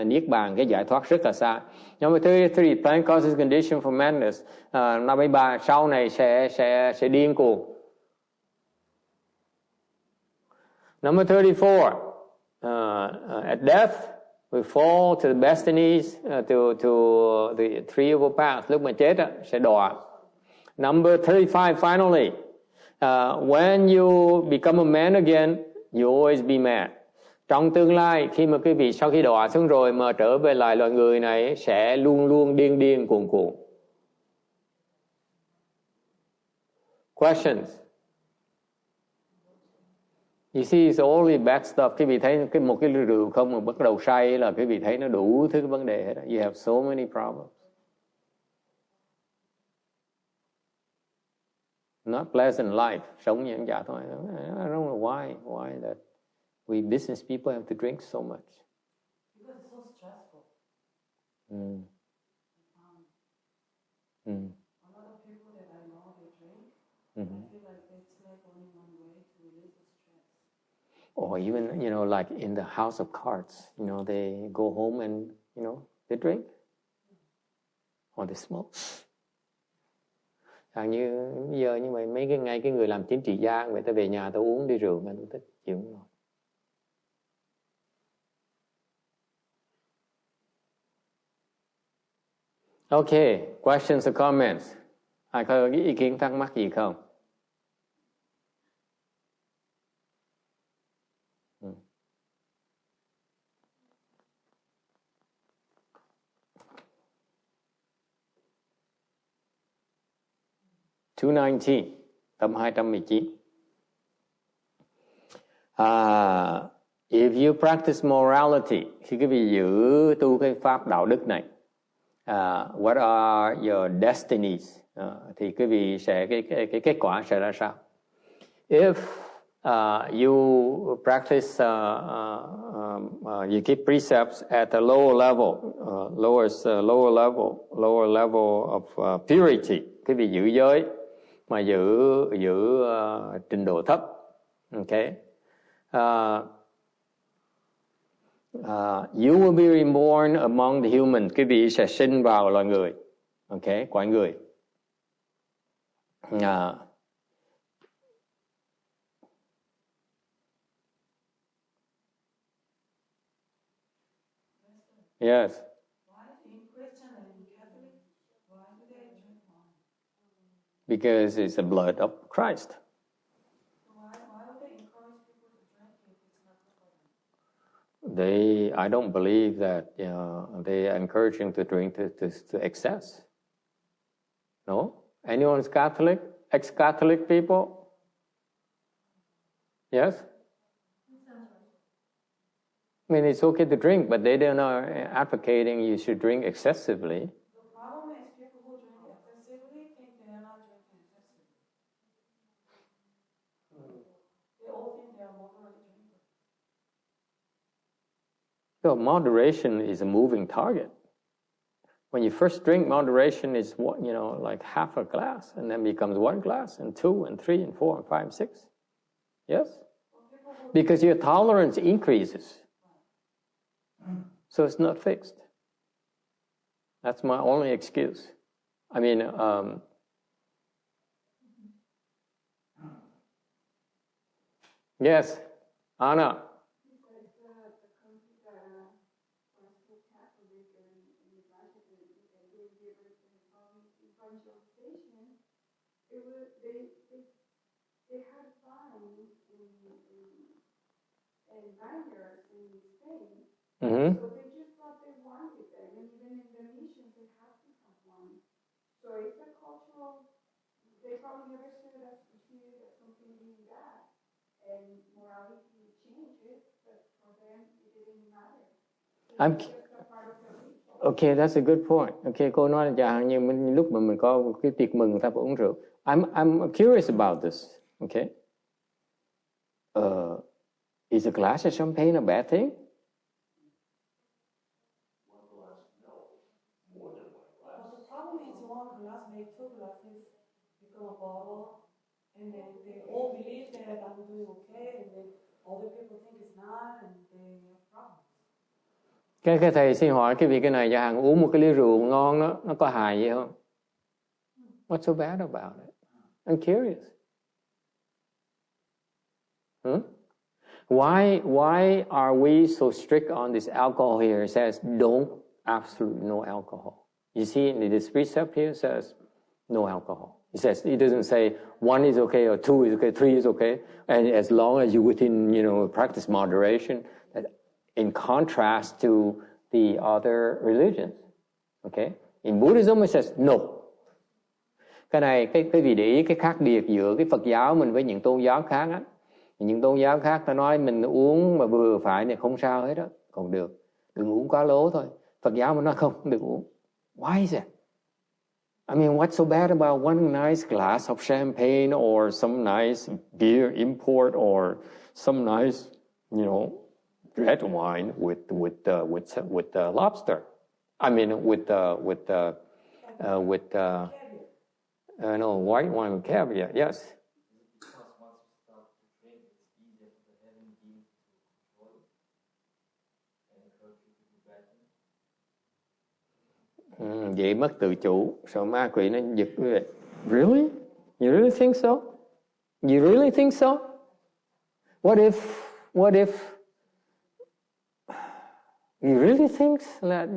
Speaker 1: niết bàn, cái giải thoát rất là xa. Number 33, plant causes condition for madness. 53, sau này sẽ điên cuồng. Number 34, at death we fall to the destinies, to the three of paths. Lúc mà chết sẽ đọa. Number 35, finally, when you become a man again, you always be mad. Trong tương lai, khi mà quý vị sau khi đọa xuống rồi mà trở về lại loài người này, sẽ luôn luôn điên cuồng. Questions? You see, it's only bad stuff. Quý vị thấy một cái rượu không mà bắt đầu say là quý vị thấy nó đủ thứ vấn đề hết. You have so many problems. Not pleasant life. Sống như giả thôi. I don't know why that we business people have to drink so much.
Speaker 4: Because it's so stressful.
Speaker 1: A
Speaker 4: lot of people that I know, they drink. I feel like it's like only one way to release the stress.
Speaker 1: Or even, like in the house of cards, they go home and, they drink. Or they smoke. Như giờ như vậy, mấy cái người làm chính trị gia, người ta về nhà ta uống đi rượu mà tôi thích chịu không nổi. Okay, questions or comments? Ai có ý kiến thắc mắc gì không? Tập 219. If you practice morality, khi quý vị giữ tu cái pháp đạo đức này, what are your destinies? Thì quý vị sẽ cái kết quả sẽ ra sao? If you practice, you keep precepts at a lower level of purity, quý vị giữ giới mà giữ trình độ thấp, okay? You will be reborn among the humans. Quý vị sẽ sinh vào loài người, okay? Cõi người. Yes. Because it's the blood of Christ.
Speaker 4: Why would they encourage people to drink if it's not good for them?
Speaker 1: I don't believe that they are encouraging to drink to excess. No? Anyone's Catholic? Ex-Catholic people? Yes? I mean, it's okay to drink, but they are not advocating you should drink excessively. So moderation is a moving target. When you first drink, moderation is like half a glass, and then becomes 1 glass, and 2, and 3, and 4, and 5, and 6. Yes? Because your tolerance increases. So it's not fixed. That's my only excuse. I mean, yes, Anna.
Speaker 4: station, they had signs and banners in Spain.
Speaker 1: Mm-hmm.
Speaker 4: So they just thought they wanted them, and even in the missions they have to have one. So it's a cultural. They probably never said that perceived as something being bad, and morality changes, but for them it didn't matter.
Speaker 1: I'm Okay, that's a good point. Okay, cô nói là chẳng như lúc mà mình có cái tiệc mừng người ta phải uống rượu. I'm curious about this. Okay. Is a glass of champagne a bad thing?
Speaker 4: The problem is one glass make two glasses become a bottle, and then they all believe that I'm doing okay, and then other people think it's not, and they have problems.
Speaker 1: Cái thầy xin hỏi cái vị cái này, chẳng uống một cái ly rượu ngon đó, nó có hại gì không? What's so bad about it? I'm curious. Why are we so strict on this alcohol here? It says don't, absolutely no alcohol. You see, this precept here says no alcohol. It doesn't say one is okay or two is okay, three is okay, and as long as you within practice moderation. In contrast to the other religions, okay? In Buddhism it says no. Cái này cái vị để ý cái khác biệt giữa cái Phật giáo mình với những tôn giáo khác á. Những tôn giáo khác ta nói mình uống mà vừa phải thì không sao hết đó, còn được. Đừng uống quá lố thôi. Phật giáo mình nói không được uống. Why is it? I mean, what's so bad about one nice glass of champagne or some nice beer import or some nice, red wine with lobster? I mean, with no, white wine with caviar. Yes.
Speaker 5: Because once you start to drink, it's easier for the heaven beings to control it and encourage you to do bad things.
Speaker 1: Vậy mất tự chủ, sợ ma quỷ nó giật quý vị. Really? You really think so? You really think so? What if you really think that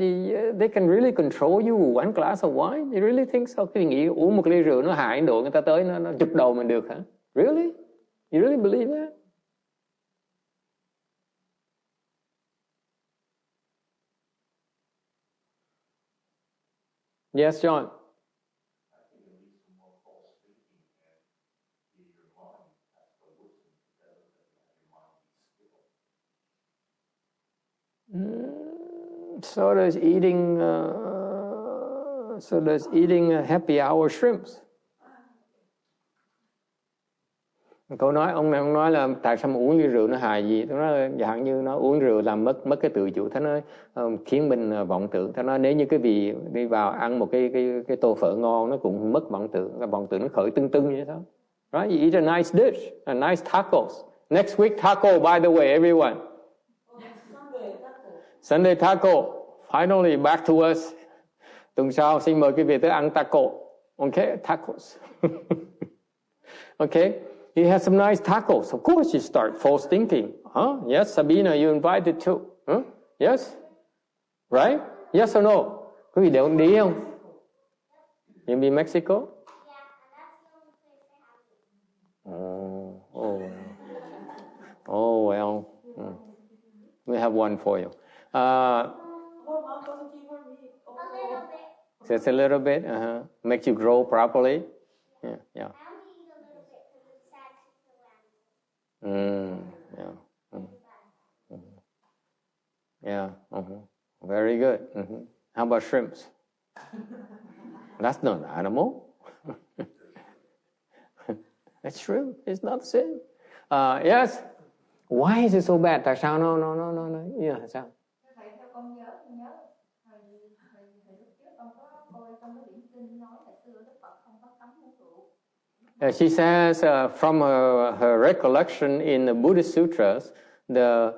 Speaker 1: they can really control you with one glass of wine? You really think so? Cái nghĩ uống một ly rượu nó hại độ người ta tới nó chụp đầu mình được hả? Really? You really believe that? Yes, John.
Speaker 6: I think it leads to more false thinking and in your mind has to listen rather than have your mind be still.
Speaker 1: So does eating happy hour shrimps. Câu nói ông này ông nói là tại sao mà uống ly rượu nó hại gì? Tôi nói dạng như nó uống rượu làm mất cái tự chủ. Nó nói khiến mình vọng tưởng. Nó nói nếu như cái vị đi vào ăn một cái tô phở ngon nó cũng mất vọng tưởng. Cái vọng tưởng nó khởi tưng như thế đó. Right? You eat a nice dish, a nice tacos. Next week taco, by the way, everyone. Sunday taco. Finally back to us. Tuần sau xin mời quý vị tới ăn taco. Okay, tacos. Okay. You have some nice tacos. Of course you start false thinking. Huh? Yes, Sabina, you invited too. Huh? Yes? Right? Yes or no? Quý vị đều đi không? You be Mexico?
Speaker 7: Yeah, and that's the only place they have it.
Speaker 1: Oh well. We have one for you. Just a little bit. Makes you grow properly. Yeah.
Speaker 7: I only eat a little bit because it's sad to
Speaker 1: Yeah. Very good. How about shrimps? That's not an animal. That's true. It's not the same. Yes. Why is it so bad? Tại sao nó yeah, sao?
Speaker 8: Thầy theo con nhớ thầy lúc trước con có coi trong cái điển kinh nói là xưa Đức Phật không có cấm uống rượu.
Speaker 1: She says from her recollection in the Buddhist sutras, the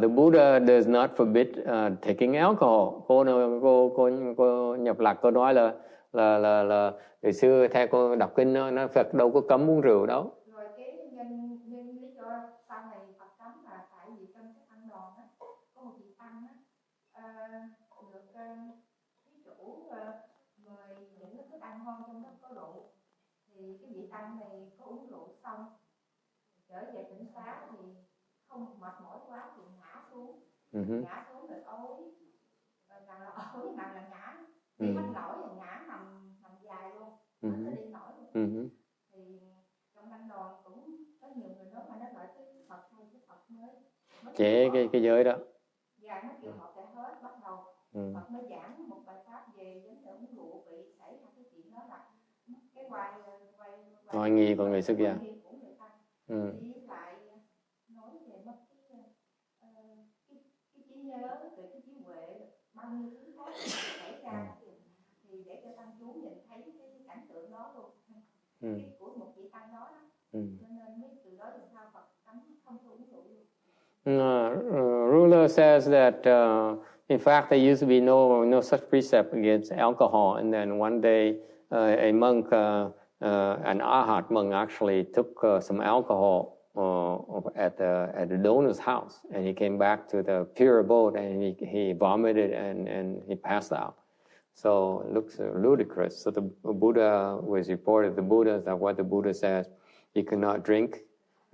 Speaker 1: Buddha does not forbid taking alcohol. Cô nhập lạc cô nói là từ xưa theo cô đọc kinh nó Phật đâu có cấm uống rượu đâu.
Speaker 8: Rồi cái nhân lý do sau này Phật cấm là tại vì trong cái ăn đòn á có một vị tăng á được thí chủ mời những cái thức ăn nó có rượu. Thì cái vị tăng này có uống rượu xong trở về tỉnh xá thì không mệt mỏi quá thì ngã xuống rồi ối, nào là ối nào là ngã, đi hết nổi rồi ngã nằm dài luôn, không có đi nổi luôn. Thì trong tăng đoàn cũng có nhiều người nói mà nó lại cái Phật thôi, cái Phật mới
Speaker 1: chế cái giới đó.
Speaker 8: Dạ, nó kêu họ sẽ hết, bắt đầu Phật mới giảng một bài pháp về vấn đề uống rượu bị xảy ra cái chuyện đó là cái
Speaker 1: oai nghi của người xuất gia.
Speaker 8: Đi lại nói về mất cái trí nhớ, về cái trí huệ, bao nhiêu thứ khác xảy ra thì để cho tăng chúng nhìn thấy cái cảnh tượng đó luôn, cái của một vị tăng đó. Cho nên mới từ đó thì sao Phật cấm không cho uống rượu luôn.
Speaker 1: Ruler says that in fact there used to be no such precept against alcohol, and then one day a monk, an arhat monk, actually took some alcohol at the donor's house, and he came back to the pure abode, and he vomited and he passed out. So it looks ludicrous. So the Buddha was reported. The Buddha, that what the Buddha says, you cannot drink.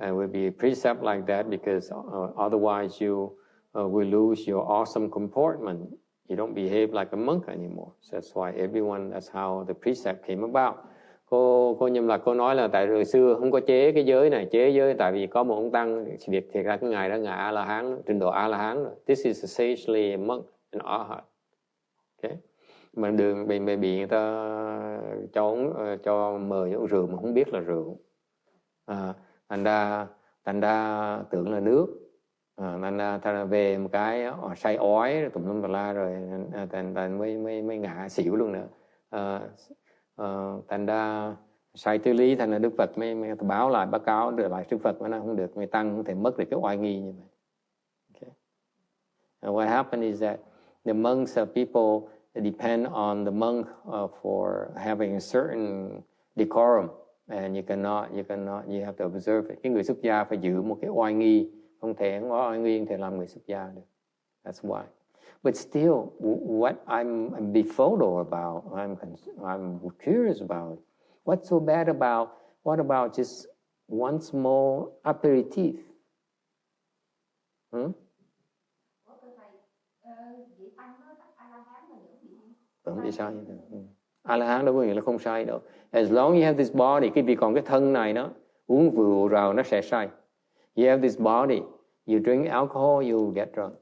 Speaker 1: And would be a precept like that because otherwise you will lose your awesome comportment. You don't behave like a monk anymore. So that's why that's how the precept came about. Cô nhầm là cô nói là tại hồi xưa không có chế cái giới này, chế giới tại vì có một ông tăng, thiệt ra cái ngài đó ngài A-la-hán, trình độ A-la-hán rồi. This is essentially a monk, an arhat. Okay? Mà đường bị người ta cho mời uống rượu mà không biết là rượu. Thành ra tưởng là nước, thành ra về một cái say ói tùm lum tà la rồi thành mới ngã xỉu luôn nữa. Thành ra sai tư lý, thành ra Đức Phật mới báo lại, báo cáo được lại Đức Phật nó không được, người tăng không thể mất được cái oai nghi như vậy. Okay. And what happened is that the monks people depend on the monk for having a certain decorum. And you have to observe it. Cái người xuất gia phải giữ một cái oai nghi, không thể có oai nghi không thể làm người xuất gia được. That's why. But still, what I'm befuddled about, I'm curious about, what's so bad about, what about just one small aperitif? Không bị sai. A-la-hán đâu có nghĩa là không sai đâu. As long as you have this body, cái vì còn cái thân này nó uống rượu vào nó sẽ say. You have this body, you drink alcohol, you get drunk.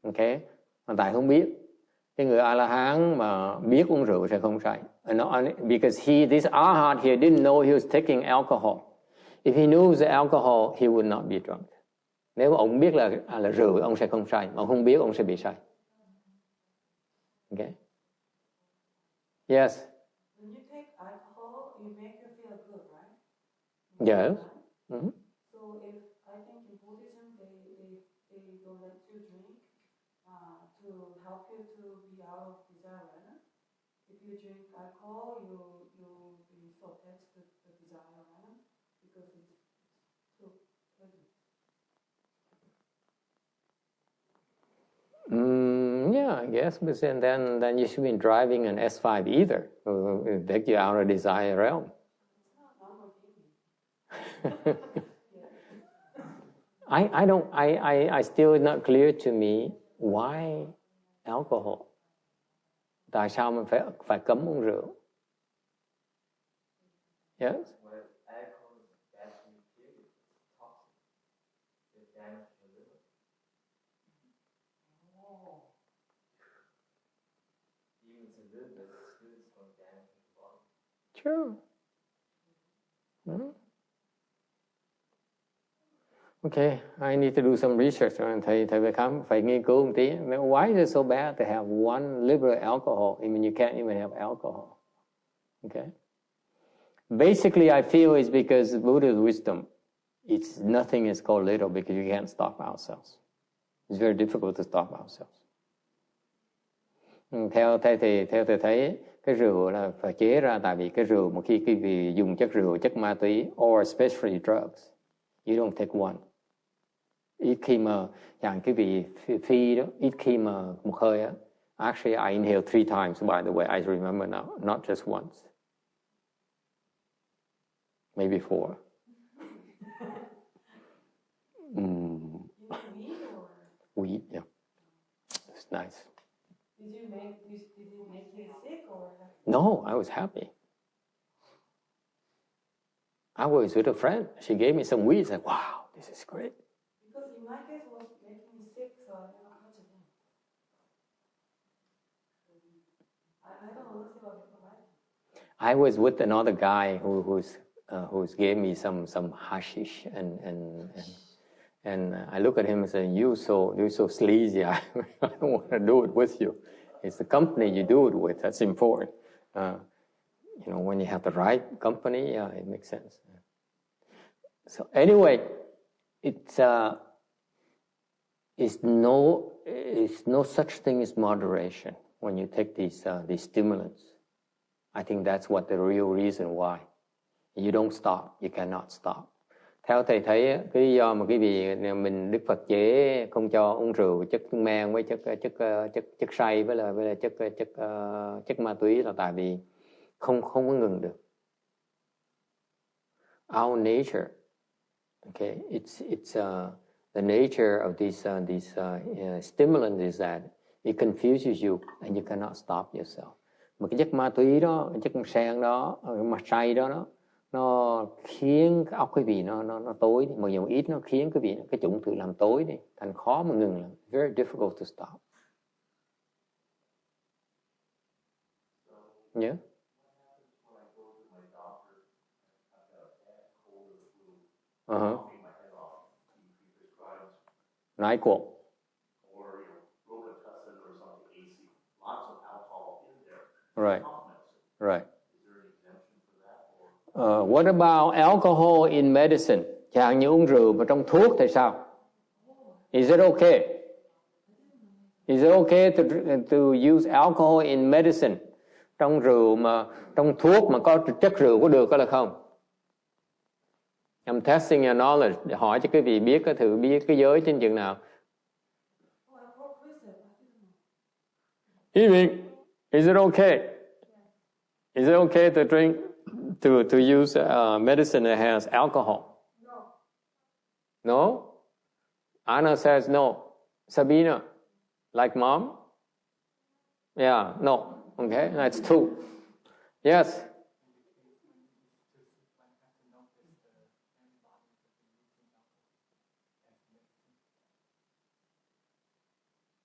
Speaker 1: Okay? Mà tại không biết. Cái người A-la-hán mà biết uống rượu sẽ không say. Because this arhat here didn't know he was taking alcohol. If he knew the alcohol, he would not be drunk. Nếu ông biết là rượu, ông sẽ không say. Mà ông không biết, ông sẽ bị say. Okay? Yes.
Speaker 4: When you take alcohol, you make you feel good, right?
Speaker 1: Yes. Mm-hmm.
Speaker 4: So if I think in Buddhism they don't let you drink to help you to be out of desire, right? If you drink alcohol, you be so attached to the desire, right? Because it's too pleasant.
Speaker 1: Yeah, I guess, but then you should be driving an S5 either. It'll take you out of desire realm. I still not clear to me why alcohol. Tại sao mình phải cấm uống rượu? Yes.
Speaker 5: Well, alcohol is bad for you, period. It's toxic. It damages your liver. Even if it's a little bit, it's going to damage your body.
Speaker 1: Sure. Okay, I need to do some research. Thầy phải nghiên cứu một tí. Why is it so bad to have one liberal alcohol? I mean, you can't even have alcohol. Okay. Basically, I feel it's because Buddha's wisdom. Nothing is called little because you can't stop ourselves. It's very difficult to stop ourselves. Theo thầy thấy cái rượu là phải chế ra, tại vì cái rượu một khi cái vì dùng chất rượu, chất ma túy, or especially drugs, you don't take one. Ít khi mà chẳng cái vị phi đó, ít khi mà một hơi á, Actually, I inhaled 3 times, by the way, I remember now, not just once. Maybe 4. Weed, yeah. It's nice.
Speaker 4: Did it make you sick or?
Speaker 1: No, I was happy. I was with a friend. She gave me some weed. I said, wow, this is great.
Speaker 4: Because in my case, it was making me sick, so I don't know how to do. I don't understand what people like.
Speaker 1: I was with another guy who's gave me some hashish and I look at him and say, you're so sleazy. I don't want to do it with you. It's the company you do it with that's important. When you have the right company, it makes sense. So anyway, it's no such thing as moderation when you take these stimulants. I think that's what the real reason why. You don't stop, you cannot stop. Theo thầy thấy cái lý do mà quý vị mình Đức Phật chế không cho uống rượu, chất men với chất say với là chất ma túy là tại vì không có ngừng được. Our nature, okay, it's the nature of these stimulants is that it confuses you and you cannot stop yourself. Mà cái chất ma túy đó, cái chất sen đó, cái mặt say đó nó khiến cái óc quý vị nó tối đi. Mặc dù ít nó khiến quý vị cái chủng tử làm tối đi, thành khó mà ngừng. Very difficult to stop. Yeah. Nái cuộn. Right. Right. What about alcohol in medicine? Chẳng như uống rượu mà trong thuốc thì sao? Is it okay? Is it okay to use alcohol in medicine? Trong rượu mà trong thuốc mà có chất rượu có được hay là không? I'm testing your knowledge để hỏi cho quý vị biết thử biết cái giới trên chừng nào. Is it okay? Is it okay to drink to use medicine that has alcohol?
Speaker 4: No.
Speaker 1: No? Anna says no. Sabina, like mom? Yeah, no. Okay, that's 2. Yes.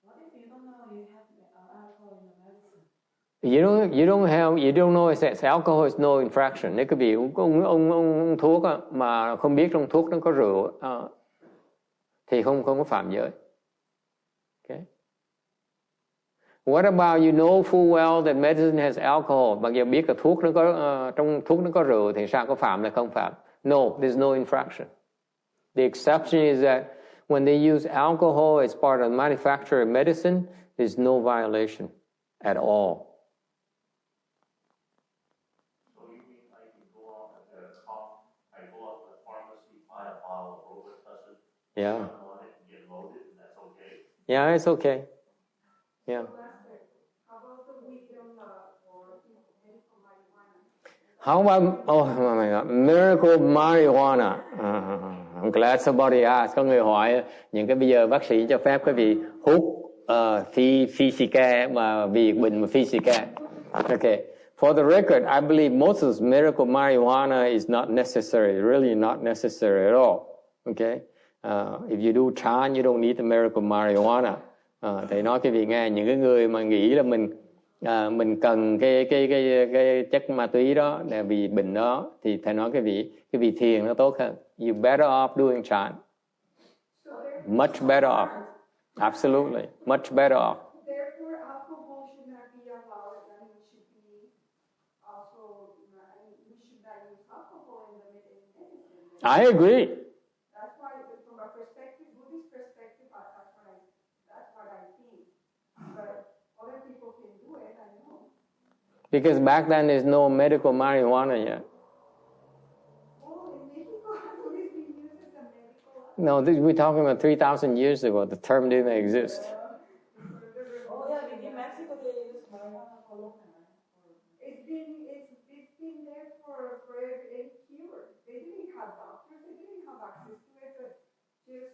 Speaker 4: What if you don't know you have alcohol in the medicine?
Speaker 1: You don't know it's alcohol is no infraction. Nếu quý vị uống thuốc mà không biết trong thuốc nó có rượu thì không có phạm giới. Okay. What about you know full well that medicine has alcohol, mà giờ biết là thuốc nó có trong thuốc nó có rượu thì sao có phạm hay không phạm? No, there's no infraction. The exception is that when they use alcohol as part of the manufacture of medicine, there's no violation at all.
Speaker 6: So you mean I can go out at the pharmacy, buy a bottle of Robitussin,
Speaker 1: Yeah.
Speaker 6: on it and get loaded, and that's okay?
Speaker 1: Yeah, it's okay. Yeah.
Speaker 4: How about the weekend or medical marijuana?
Speaker 1: How about, oh my God, miracle marijuana? I'm glad somebody asked. Có người hỏi những cái bây giờ bác sĩ cho phép cái vị hút physica mà vì bệnh mà physica. Okay. For the record, I believe most of this miracle marijuana is not necessary, really not necessary at all. Okay. If you do chan, you don't need the miracle marijuana. Thầy nói cái vị nghe những cái người mà nghĩ là mình cần cái chất ma túy đó để vì bệnh đó thì thầy nói cái vị thiền nó tốt hơn. You better off doing chant. Much better off. Absolutely. Much better off.
Speaker 4: Therefore, alcohol should not be allowed, and we should be also, we should not use alcohol in the medicine.
Speaker 1: I agree.
Speaker 4: That's why, from a perspective, Buddhist perspective, that's what I think. But other people can do it, I know.
Speaker 1: Because back then there's no medical marijuana yet.
Speaker 4: Oh, in Mexico, it's been used as a medical.
Speaker 1: No, we're talking about 3,000 years ago. The term didn't exist.
Speaker 4: Oh yeah, in Mexico It's been there for any cure. They didn't have doctors. They didn't have access to it, but just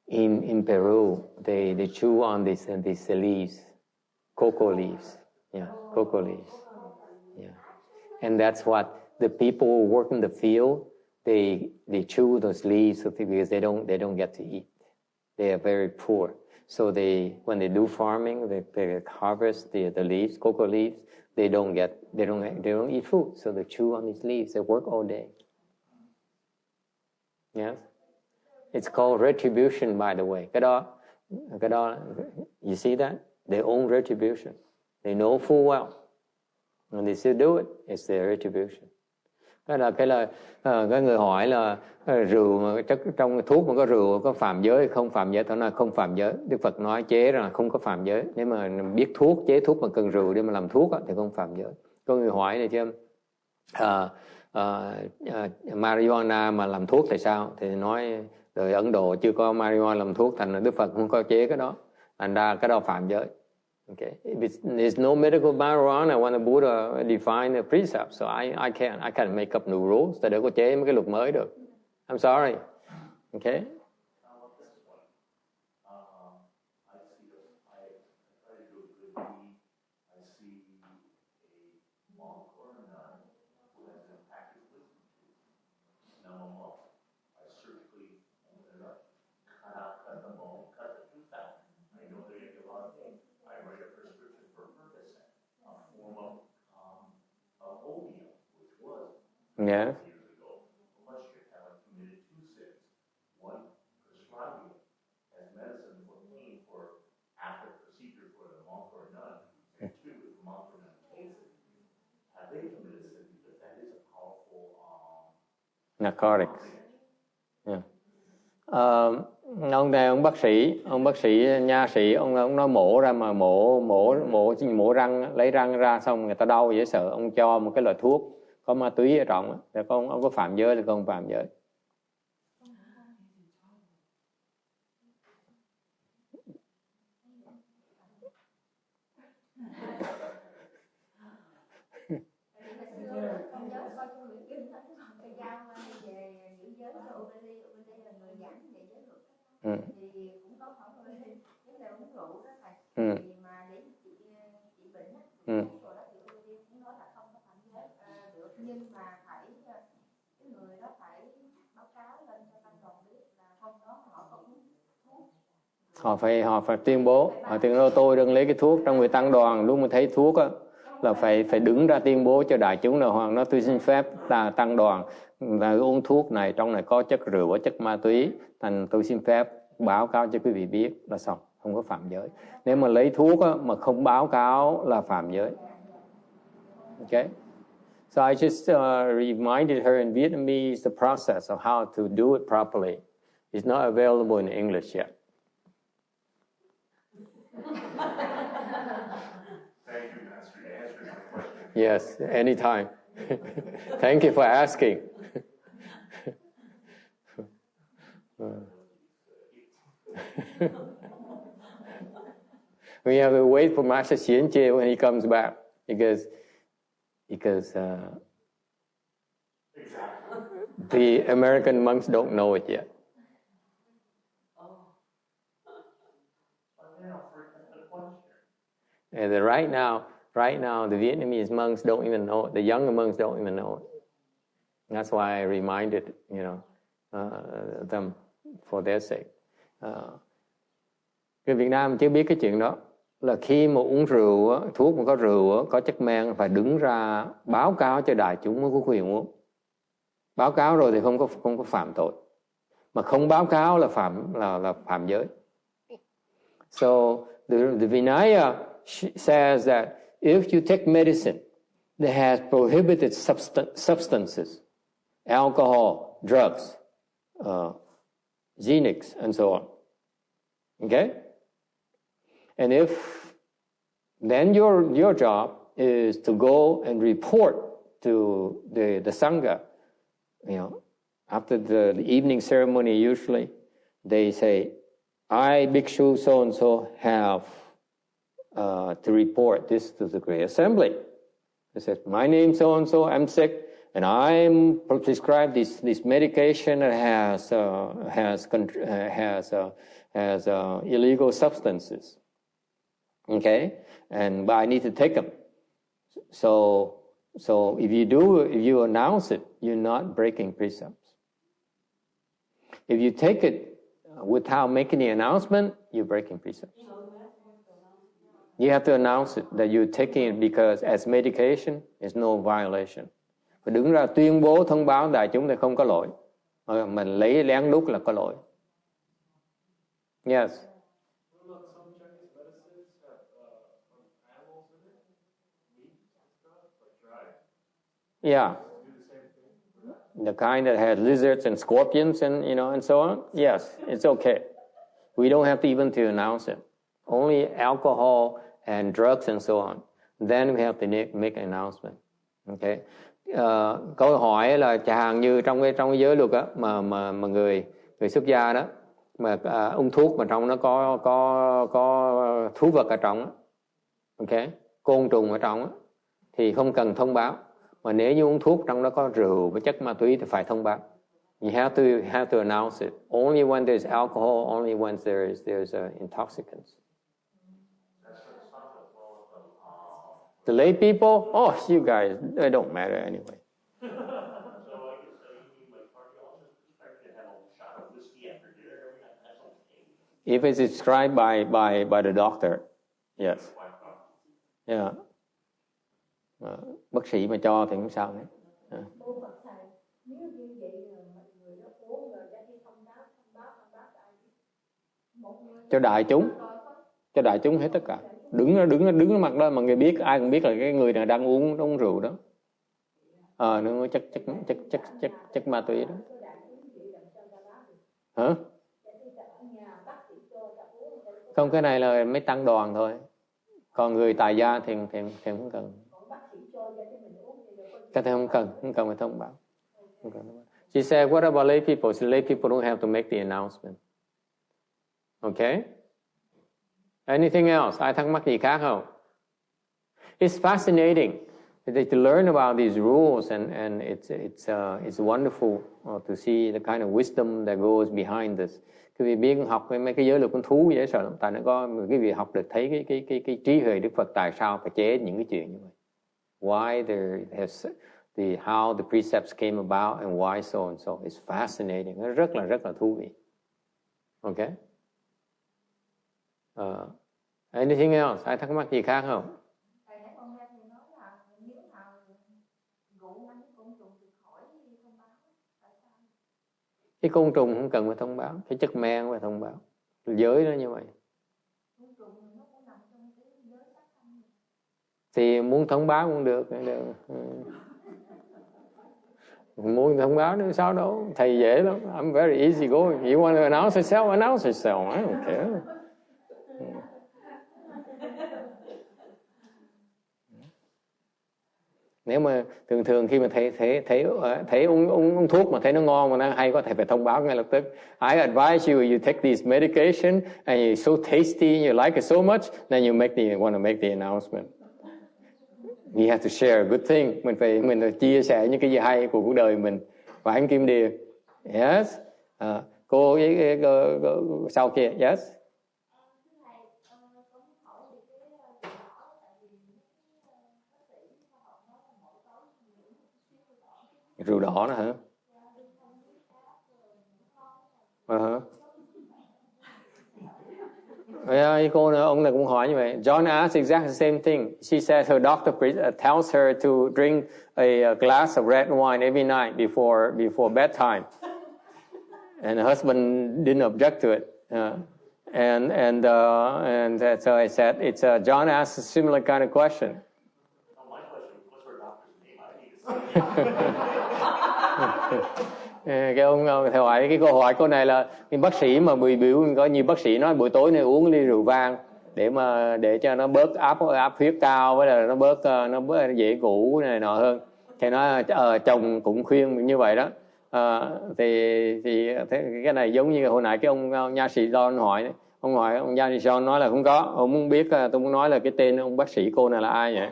Speaker 1: in Peru, they chew on these leaves, cocoa leaves. Yeah, cocoa leaves. Yeah, and that's what the people who work in the field, they chew those leaves because they don't get to eat. They are very poor. So when they do farming, they harvest the leaves, cocoa leaves. They don't eat food. So they chew on these leaves. They work all day. Yes, it's called retribution, by the way. Cái đó, you see that? Their own retribution. They know full well. When they still do it, it's their retribution. Cái người hỏi là rượu mà trong thuốc mà có rượu có phạm giới hay không phạm giới? Tôi nói không phạm giới. Đức Phật nói chế rằng là không có phạm giới. Nếu mà biết thuốc, chế thuốc mà cần rượu để mà làm thuốc thì không phạm giới. Có người hỏi này chứ marijuana mà làm thuốc tại sao? Thì nói đời Ấn Độ chưa có marijuana làm thuốc, thành là Đức Phật không có chế cái đó. Thành ra cái đó phạm giới. Okay, if there's no medical marijuana when the Buddha defined the precepts, so I can't make up new rules. Tại đâu có chế mấy cái luật mới được. I'm sorry. Okay. Yeah. Narcotics. Yeah. Ông bác sĩ nha sĩ, ông nói mổ ra mà mổ răng, lấy răng ra xong người ta đau dễ sợ, ông cho một cái loại thuốc có ma túy ở trong, thì ông có phạm giới hay không phạm giới?
Speaker 8: Thì cũng có khoảng nếu là uống rượu đó thầy, thì mà để trị bệnh á, uống rồi đó thì cũng nói là không có phạm giới được, nhưng mà phải cái người đó phải báo cáo lên cho tăng đoàn biết là hôm đó họ có uống thuốc.
Speaker 1: Họ phải tuyên bố tôi đừng lấy cái thuốc. Trong người tăng đoàn lúc mà thấy thuốc á là phải đứng ra tuyên bố cho đại chúng là hoàng nó tôi xin phép là tăng đoàn là uống thuốc này, trong này có chất rượu, có chất ma túy, thành tôi xin phép báo cáo cho quý vị biết là xong, không có phạm giới. Nếu mà lấy thuốc á, mà không báo cáo là phạm giới. Okay? So I just reminded her in Vietnamese the process of how to do it properly. It's not available in English yet.
Speaker 6: Thank you, Master. You answered my question.
Speaker 1: Yes, anytime. Thank you for asking. We have to wait for Master Xianjie when he comes back because the American monks don't know it yet. And right now, the Vietnamese monks don't even know it. The younger monks don't even know it. That's why I reminded, them for their sake. Người Việt Nam chưa biết cái chuyện đó. Là khi mà uống rượu, thuốc mà có rượu, có chất men, phải đứng ra báo cáo cho đại chúng mới có quyền uống. Báo cáo rồi thì không có phạm tội. Mà không báo cáo là phạm giới. So the Vinaya says that if you take medicine that has prohibited substances, alcohol, drugs, xenics, and so on, okay? And then your job is to go and report to the Sangha. After the evening ceremony, usually they say, I, Bhikshu so-and-so, have to report this to the Great Assembly. He said, my name so and so, I'm sick, and I'm prescribed this medication that has illegal substances. Okay, but I need to take them. So if you announce it, you're not breaking precepts. If you take it without making the announcement, you're breaking precepts. You have to announce it that you're taking it because as medication, it's no violation. Và đứng ra tuyên bố thông báo đại chúng thì không có lỗi. Mình lấy lén lút là có lỗi. Yes. Yeah. The kind that had lizards and scorpions and and so on. Yes, it's okay. We don't have to even to announce it. Only alcohol and drugs and so on. Then we have to make an announcement. Okay. Câu hỏi là chẳng như trong cái giới luật á mà người xuất gia đó mà uống thuốc mà trong nó có thú vật ở trong á. Okay. Côn trùng ở trong á thì không cần thông báo. Mà nếu như uống thuốc trong đó có rượu với chất ma túy thì phải thông báo. You have to announce it. Only when there's alcohol, only when there's intoxicants. The lay people, oh, you guys, it don't matter anyway.
Speaker 6: So I guess you mean like cardiologists expect to have a shot of whiskey after dinner every night? That's okay.
Speaker 1: If it's prescribed by the doctor, yes. Yeah. Bác sĩ mà cho thì không sao hết. Cho đại chúng hết tất cả. Đứng mặt đó mà người biết, ai cũng biết là cái người này đang uống rượu đó. Nó chất ma túy đó. Hả? Không, cái này là mấy tăng đoàn thôi. Còn người tại gia thì không cần. Cái này không cần phải thông báo. She said, what about lay people? So lay people don't have to make the announcement. Okay? Anything else? Ai thắc mắc gì khác không? It's fascinating to learn about these rules, and it's wonderful to see the kind of wisdom that goes behind this. Cái việc biết học mấy cái giới luật con thú dễ sợ lắm. Tại nó có cái việc học được thấy cái trí huệ Đức Phật tại sao phải chế những cái chuyện như vậy. Why how the precepts came about and why so and so. It's fascinating. Nó rất là thú vị. Okay? Anything else? Ai thắc mắc gì khác không? Cái côn trùng không cần phải thông báo, cái chất men phải thông báo. Giới nó như vậy. Thì muốn thông báo cũng được. Muốn thông báo nữa sao đâu, thầy dễ lắm. I'm very easy going. You want to announce yourself? Announce yourself. I don't care. Nếu mà thường khi mà thấy uống thuốc mà thấy nó ngon mà nó hay quá, thầy phải thông báo ngay lập tức. I advise you take this medication and it's so tasty and you like it so much, then you want to make the announcement. You have to share a good thing. Mình phải chia sẻ những cái gì hay của cuộc đời mình. Và anh Kim Điền, yes. Cô sau kia, yes. Rượu đỏ đó hả? Cô nữa, ông này cũng hỏi như vậy. John asked exactly the same thing. She said her doctor tells her to drink a glass of red wine every night before bedtime, and her husband didn't object to it. And so I said, John asked a similar kind of question.
Speaker 6: My question was, what's her doctor's name? I need to
Speaker 1: cái ông hỏi cái câu hỏi cô này là cái bác sĩ mà biểu có nhiều bác sĩ nói buổi tối này uống ly rượu vang để cho nó bớt áp huyết cao, với là nó bớt dễ ngủ này nọ hơn. Thì nói chồng cũng khuyên như vậy đó. Thì cái này giống như hồi nãy cái ông nha sĩ Don hỏi, Ông hỏi ông Janison nói là không có. Ông muốn biết, tôi muốn nói là cái tên ông bác sĩ cô này là ai vậy?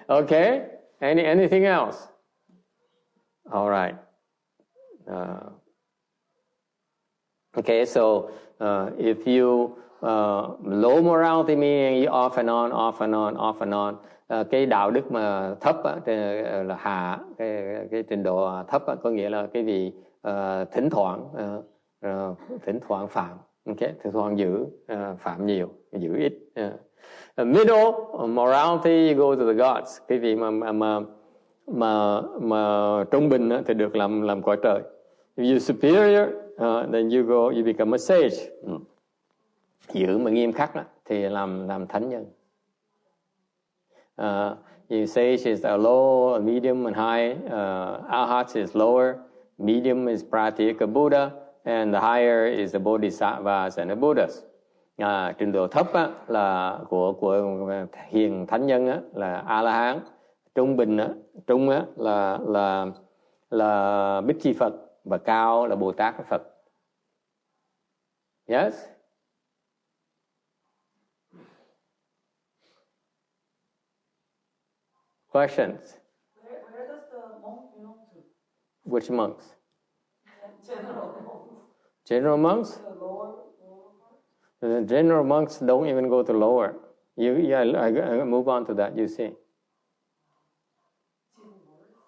Speaker 1: Okay. Anything else? All right. Okay, so if you low morality meaning you off and on. Cái đạo đức mà thấp á, là hạ, cái trình độ thấp á, có nghĩa là cái gì thỉnh thoảng phạm, okay, thỉnh thoảng giữ, phạm nhiều, giữ ít. Middle morality, you go to the gods. Cái gì mà trung bình á, thì được làm cõi trời. If you superior, then you become a sage. Giữ mà nghiêm khắc đó, thì làm thánh nhân. Sage is a low, a medium, and high. Arhats is lower, medium is pratyekabuddha, and the higher is the bodhisattvas and the buddhas. Trình độ thấp á, là của hiền thánh nhân á, là A La Hán. Trung bình á, là Bích Chi Phật, và cao là Bồ Tát Phật. Yes. Questions?
Speaker 4: Where does the monk belong to?
Speaker 1: Which monks?
Speaker 4: General monks.
Speaker 1: General monks?
Speaker 4: The lower part?
Speaker 1: The general monks don't even go to lower. I move on to that, you see.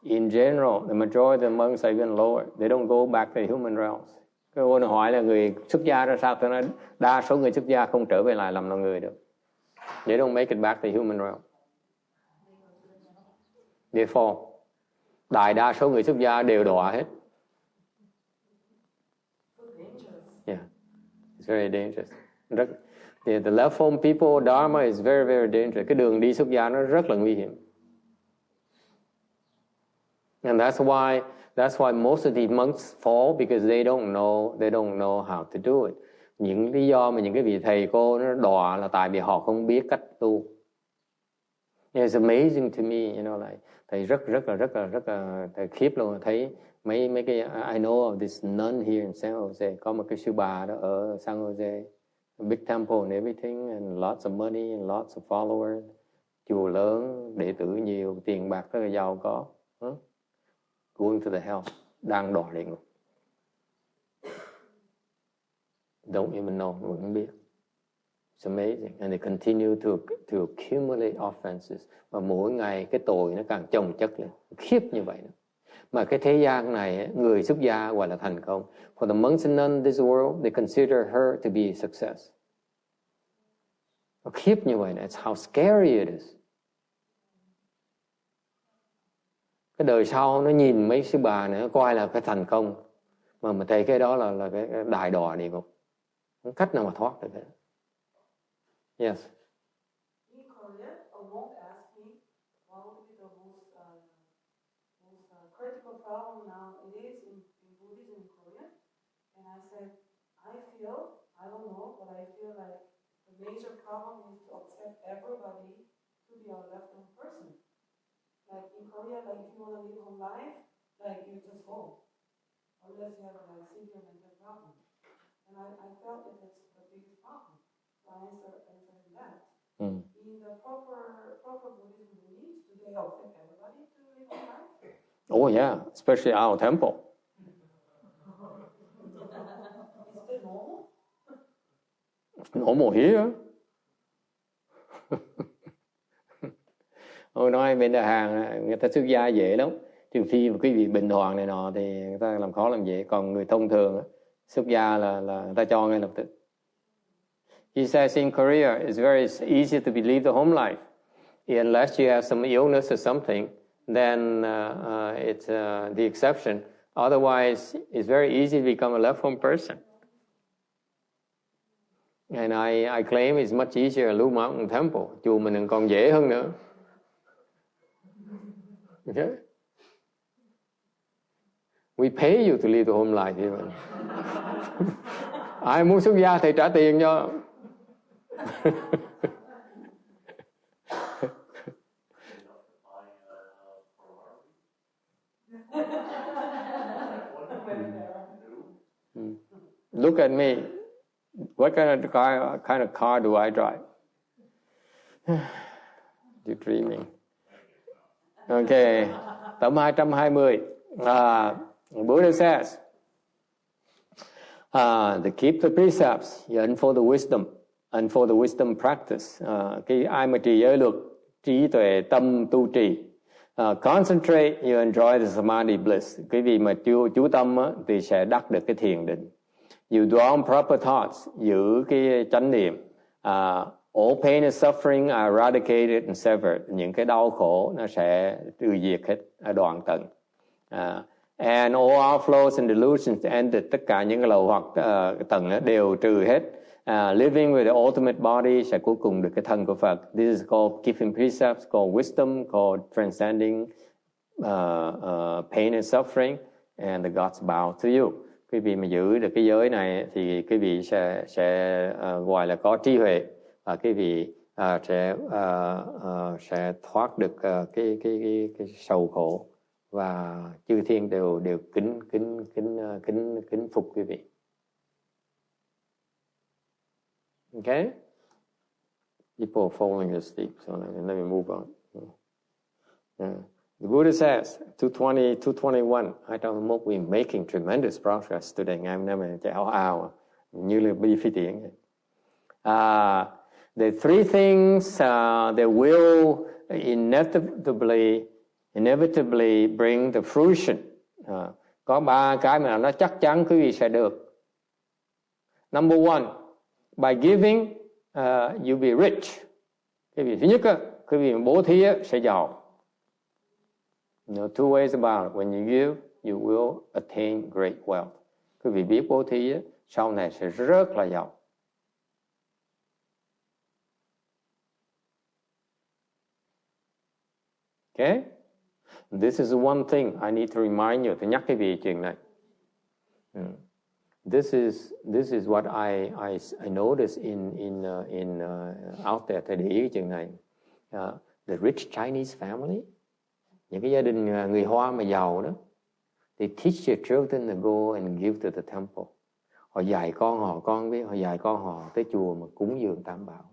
Speaker 1: In general, the majority of the monks are even lower. They don't go back to the human realms. Cái câu hỏi là người xuất gia ra sao? Tôi nói đa số người xuất gia không trở về lại làm loài người được. They don't make it back to the human realm. They fall. Đại đa số người xuất gia đều đọa hết. Yeah, it's very dangerous. The left home people, Dharma is very, very dangerous. Cái đường đi xuất gia nó rất là nguy hiểm. And that's why most of these monks fall, because they don't know how to do it. Những lý do mà những cái vị thầy cô nó đọa là tại vì họ không biết cách tu. It's amazing to me, you know, like thầy rất là thầy khiếp luôn. Thấy mấy cái I know of this nun here in San Jose. Có một cái sư bà đó ở San Jose, a big temple and everything, and lots of money and lots of followers. Chùa lớn, đệ tử nhiều, tiền bạc rất là giàu có. Going to the hell, đang đọa địa ngục. Don't even know, không biết. It's amazing, and they continue to accumulate offenses. Và mỗi ngày cái tội nó càng chồng chất lên, khiếp như vậy đó. Mà cái thế gian này, người xuất gia gọi là thành công. For the monks and nuns in this world, they consider her to be a success. Nó khiếp như vậy, that's how scary it is. Cái đời sau nó nhìn mấy sư bà này, nó coi là cái thành công, mà thấy cái đó là cái đại đọa địa ngục. Không cách nào mà thoát được hết. Yes.
Speaker 4: In Korea, a monk asked me what would be the most critical problem now it is in Buddhism in Korea, and I said, I don't know, but I feel like the major problem is to accept everybody to be a left-hand person. Like in Korea, like if you want to live home life, like you just go, unless you have a severe mental problem. And I felt that that's the biggest problem. So I answered that. In the proper Buddhism beliefs, do they accept everybody to live home life?
Speaker 1: Oh yeah, especially our temple.
Speaker 4: Is it normal?
Speaker 1: Normal here. Tôi nói bên Đà Hàn người ta xuất gia dễ lắm, trừ phi quý vị bệnh hoạn này nọ thì người ta làm khó làm dễ, còn người thông thường xuất gia là người ta cho ngay lập tức. He says in Korea it's very easy to believe the home life unless you have some illness or something, then it's the exception. Otherwise it's very easy to become a left home person. And I claim it's much easier at Blue Mountain Temple. Chùa mình còn dễ hơn nữa. Okay. We pay you to live the home life even. Ai muốn xuất gia thì trả tiền cho. Look at me. What kind of car do I drive? You're dreaming. Okay. Tấm 220. Buddha says, to keep the precepts, you unfold the wisdom. Unfold the wisdom practice. Cái ai mà trì giới luật, trí tuệ tâm tu trì. Concentrate, you enjoy the samadhi bliss. Cái vị mà chú tâm á, thì sẽ đắc được cái thiền định. You dwell proper thoughts, giữ cái chánh niệm. All pain and suffering are eradicated and severed. Những cái đau khổ nó sẽ trừ diệt hết, đoạn tận. And all outflows and delusions ended. Tất cả những cái lậu hoặc tận đều trừ hết. Living with the ultimate body sẽ cuối cùng được cái thân của Phật. This is called keeping precepts, called wisdom, called transcending pain and suffering, and the gods bow to you. Quý vị mà giữ được cái giới này thì quý vị sẽ gọi là có trí huệ, và quý vị sẽ thoát được cái sầu khổ, và chư thiên đều kính phục quý vị. Okay? People are falling asleep, so let me move on. The Buddha says, 220, 221, I don't know, we're making tremendous progress today. Ngày hôm nay mình chạy ảo như là bi phi tiễn. The three things that will inevitably bring the fruition. Có ba cái mà nó chắc chắn quý vị sẽ được. Number one, by giving, you'll be rich. Cái việc thứ nhất, cái việc bố thí sẽ giàu. Two ways about it. When you give, you will attain great wealth. Quý vị biết bố thí, sau này sẽ rất là giàu. Okay? This is one thing I need to remind you. Tôi nhắc cái vị chuyện này. This is what I noticed in out there. Tôi để ý cái chuyện này. The rich Chinese family, những cái gia đình người Hoa mà giàu đó, they teach their children to go and give to the temple. Họ dạy con biết, họ dạy con họ tới chùa mà cúng dường Tam Bảo.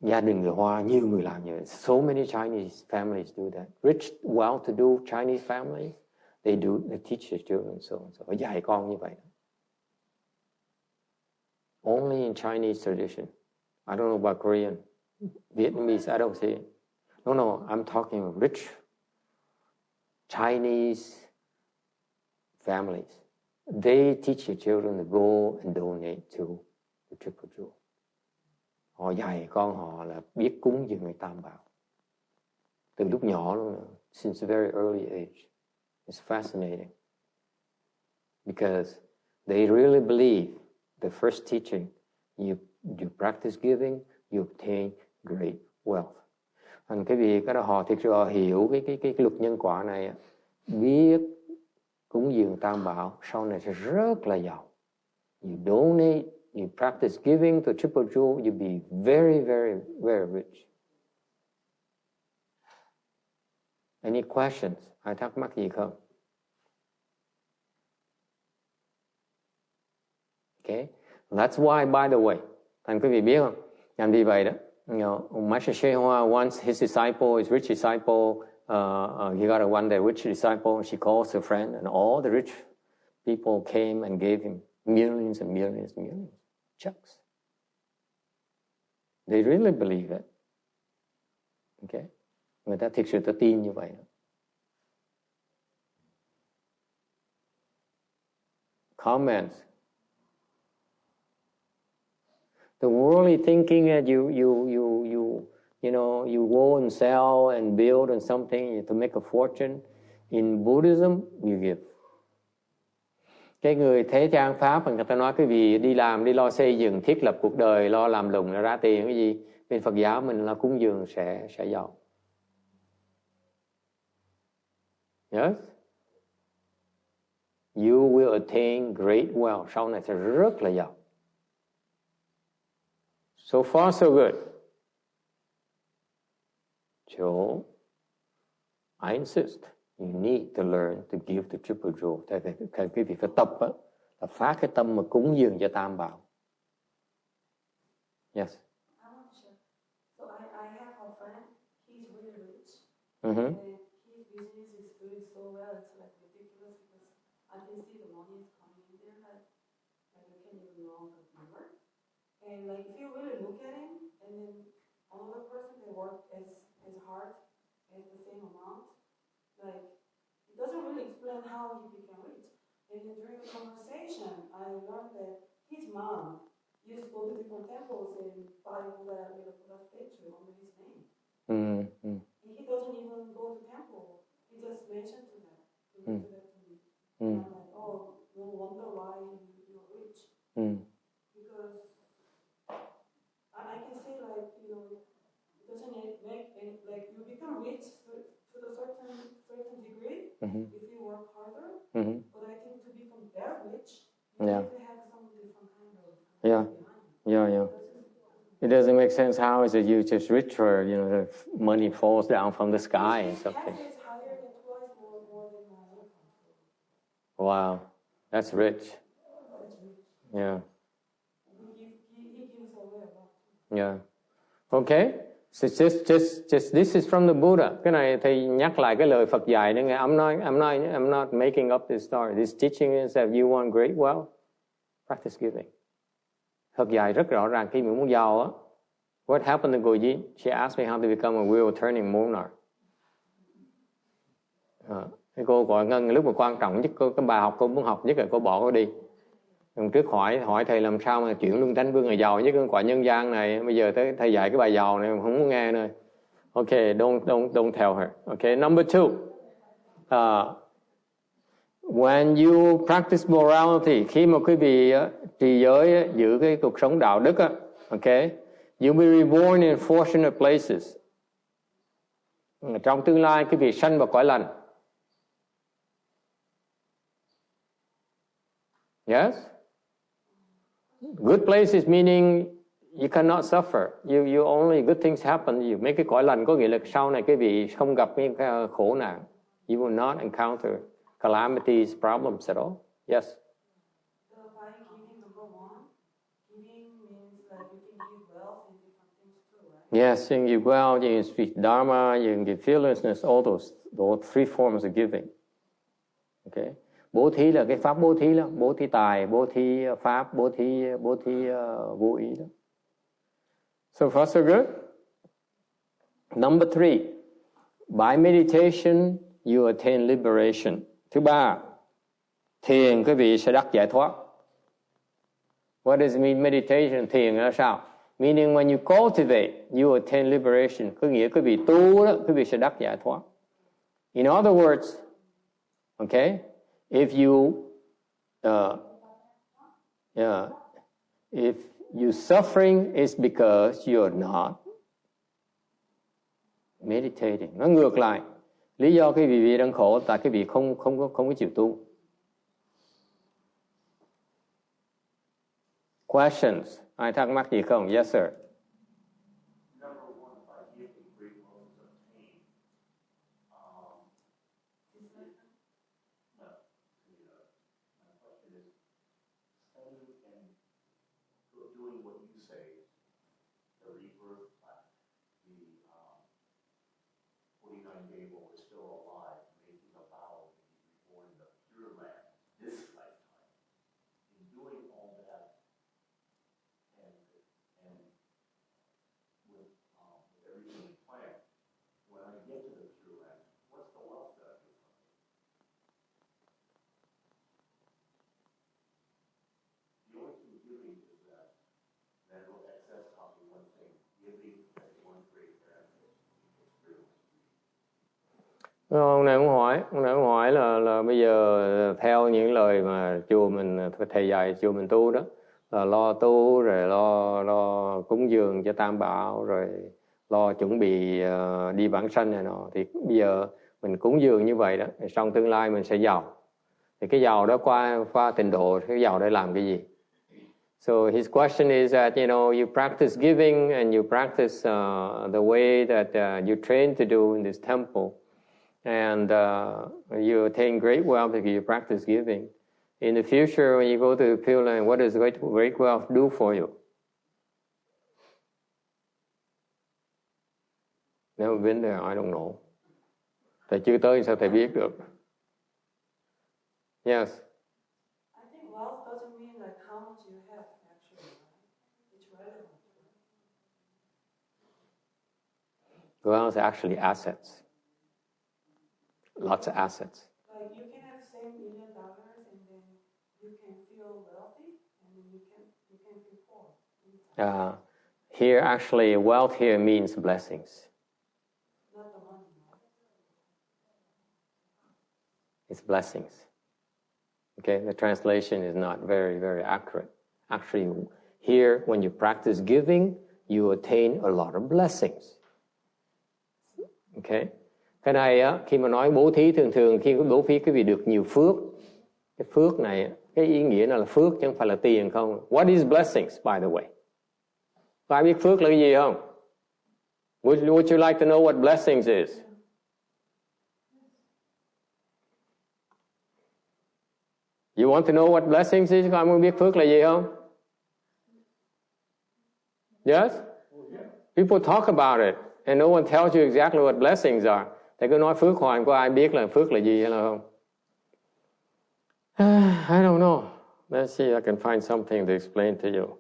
Speaker 1: Gia đình người Hoa nhiều người làm như vậy. So many Chinese families do that. Rich, well-to-do Chinese families, they teach their children so and so. Họ dạy con như vậy. Only in Chinese tradition. I don't know about Korean. Vietnamese, I don't see it. No, I'm talking of rich Chinese families. They teach their children to go and donate to the Triple Jewel. Họ dạy con họ là biết cúng dường người Tam Bảo. Từ lúc nhỏ luôn, since a very early age. It's fascinating. Because they really believe the first teaching, you practice giving, you obtain great wealth. Thành cái việc đó họ thực sự hiểu cái luật nhân quả này, biết cúng dường Tam Bảo sau này sẽ rất là giàu. You donate, you practice giving to Triple Jewel, you'll be very, very, very rich. Any questions? Ai thắc mắc gì không? Okay, that's why, by the way, thành quý vị biết không? Làm gì vậy đó? Master Shehua wants his disciple, his rich disciple, he got one day rich disciple, she calls her friend, and all the rich people came and gave him millions and millions and millions checks. They really believe it. Okay? Người ta thực sự ta tin như vậy. Comments. The worldly thinking that you go and sell and build on something to make a fortune. In Buddhism, you give. Cái người thế trang pháp, người ta nói cái gì đi làm, đi lo xây dựng, thiết lập cuộc đời, lo làm lụng, ra tiền cái gì. Bên Phật giáo mình là cúng dường sẽ giàu. Yes? You will attain great wealth. Sau này sẽ rất là giàu. So far, so good. So, I insist, you need to learn to give the Triple Jewel. Cái việc phải tập là phát cái tâm mà cúng dường cho Tam Bảo. Yes.
Speaker 4: I want to share. So I have a friend. He's really rich.
Speaker 1: Mm-hmm.
Speaker 4: And his business is doing so well. It's like ridiculous because I can see the money is coming in there. Like you can't even know the number. And like if you really look at him, and then another person they work as hard as the same amount, like it doesn't really explain how he became rich. And then during the conversation, I learned that his mom used to go to different temples and buy Buddha with a Buddha statue under his name.
Speaker 1: Mm-hmm.
Speaker 4: And he doesn't even go to temple. He just mentioned to them, to me. And I'm like, oh, no wonder why you're rich. Because I can say like, you know, it doesn't make any, like you become rich to a certain degree if you work harder. But I think to become that rich, you need to have some different kind of
Speaker 1: Yeah. It doesn't make sense. How is it you just richer? You know, the money falls down from the sky and something.
Speaker 4: It's higher than twice more than my income.
Speaker 1: Wow, that's rich. Yeah.
Speaker 4: He gives away a lot.
Speaker 1: Yeah. Okay. So just this is from the Buddha. Cái này thì nhắc lại cái lời Phật dạy nữa. I'm not making up this story. This teaching is that you want great wealth, practice giving. Phật dạy rất rõ ràng khi mình muốn giàu á. What happened to Goji? She asked me how to become a wheel turning monarch. Cái cô gọi Ngân lúc mà quan trọng nhất, cái bài học cô muốn học nhất là cô bỏ cô đi. Trước hỏi thầy làm sao mà chuyển luân tánh vương là giàu nhất cái quả nhân gian này. Bây giờ tới thầy dạy cái bài giàu này không muốn nghe nữa. Okay, don't tell her. Okay, number 2. When you practice morality, khi mà quý vị trì giới, giữ cái cuộc sống đạo đức, okay, you will be reborn in fortunate places. Trong tương lai quý vị sanh vào cõi lành. Yes? Good places meaning you cannot suffer. You only good things happen. You make cái cõi lành có nghĩa là sau này quý vị không gặp những cái khổ nạn. You will not encounter calamities, problems at all. Yes?
Speaker 4: So by giving number 1, giving means like you can give wealth and different things too, right?
Speaker 1: Yes, you can give wealth, you can speak dharma, you can give fearlessness, all those 3 forms of giving. Okay? Bố thí là cái pháp bố thí đó, bố thí tài, bố thí pháp, bố thí vô ý đó. So far so good. Number 3, by meditation you attain liberation. Thứ 3, thiền quý vị sẽ đắc giải thoát. What does it mean meditation? Thiền là sao? Meaning when you cultivate, you attain liberation. Có nghĩa quý vị tu đó, quý vị sẽ đắc giải thoát. In other words, okay, if you suffering is because you're not meditating. Nó ngược lại. Lý do cái vị đang khổ tại cái vị không có chịu tu. Questions? Ai thắc mắc gì không? Yes sir.
Speaker 6: Doing what you say, the rebirth plan, the 49-day rule is still alive, making a vow to be reborn in the pure land this lifetime. In doing all that, and with everything planned, when I get to the pure land, what's the wealth that I get from it? The only thing giving is that mental excess copy one thing, giving as one great benefit experience.
Speaker 1: Ông này cũng hỏi là bây giờ theo những lời mà chùa mình, thầy dạy chùa mình tu đó, là lo tu rồi lo cúng dường cho Tam Bảo rồi lo chuẩn bị đi vãng sanh này nọ, thì bây giờ mình cúng dường như vậy đó, trong tương lai mình sẽ giàu. Thì cái giàu đó qua trình độ, cái giàu để làm cái gì? So his question is that, you know, you practice giving and you practice the way that you train to do in this temple, and you attain great wealth because you practice giving. In the future, when you go to the Pure Land, what does great wealth do for you? Never been there, I don't know. Thầy chưa tới sao thầy biết được? Yes.
Speaker 4: I think wealth doesn't mean like how much you have actually. It's relevant.
Speaker 1: Wealth is actually assets. Lots of assets.
Speaker 4: Like you can have $1 million and then you can feel wealthy and then you can feel poor.
Speaker 1: Here actually wealth here means blessings.
Speaker 4: Not the money.
Speaker 1: It's blessings. Okay, the translation is not very, very accurate. Actually, here when you practice giving, you attain a lot of blessings. Okay. Cái này á, khi mà nói bố thí thường khi bố thí quý vị được nhiều phước. Cái phước này, cái ý nghĩa là phước chứ không phải là tiền không. What is blessings, by the way? Có ai biết phước là cái gì không? Would you like to know what blessings is? You want to know what blessings is? Có ai muốn biết phước là gì không? Yes? People talk about it and no one tells you exactly what blessings are. Thầy cứ nói phước hoài, có ai biết là phước là gì hay là không? I don't know. Let's see if I can find something to explain to you.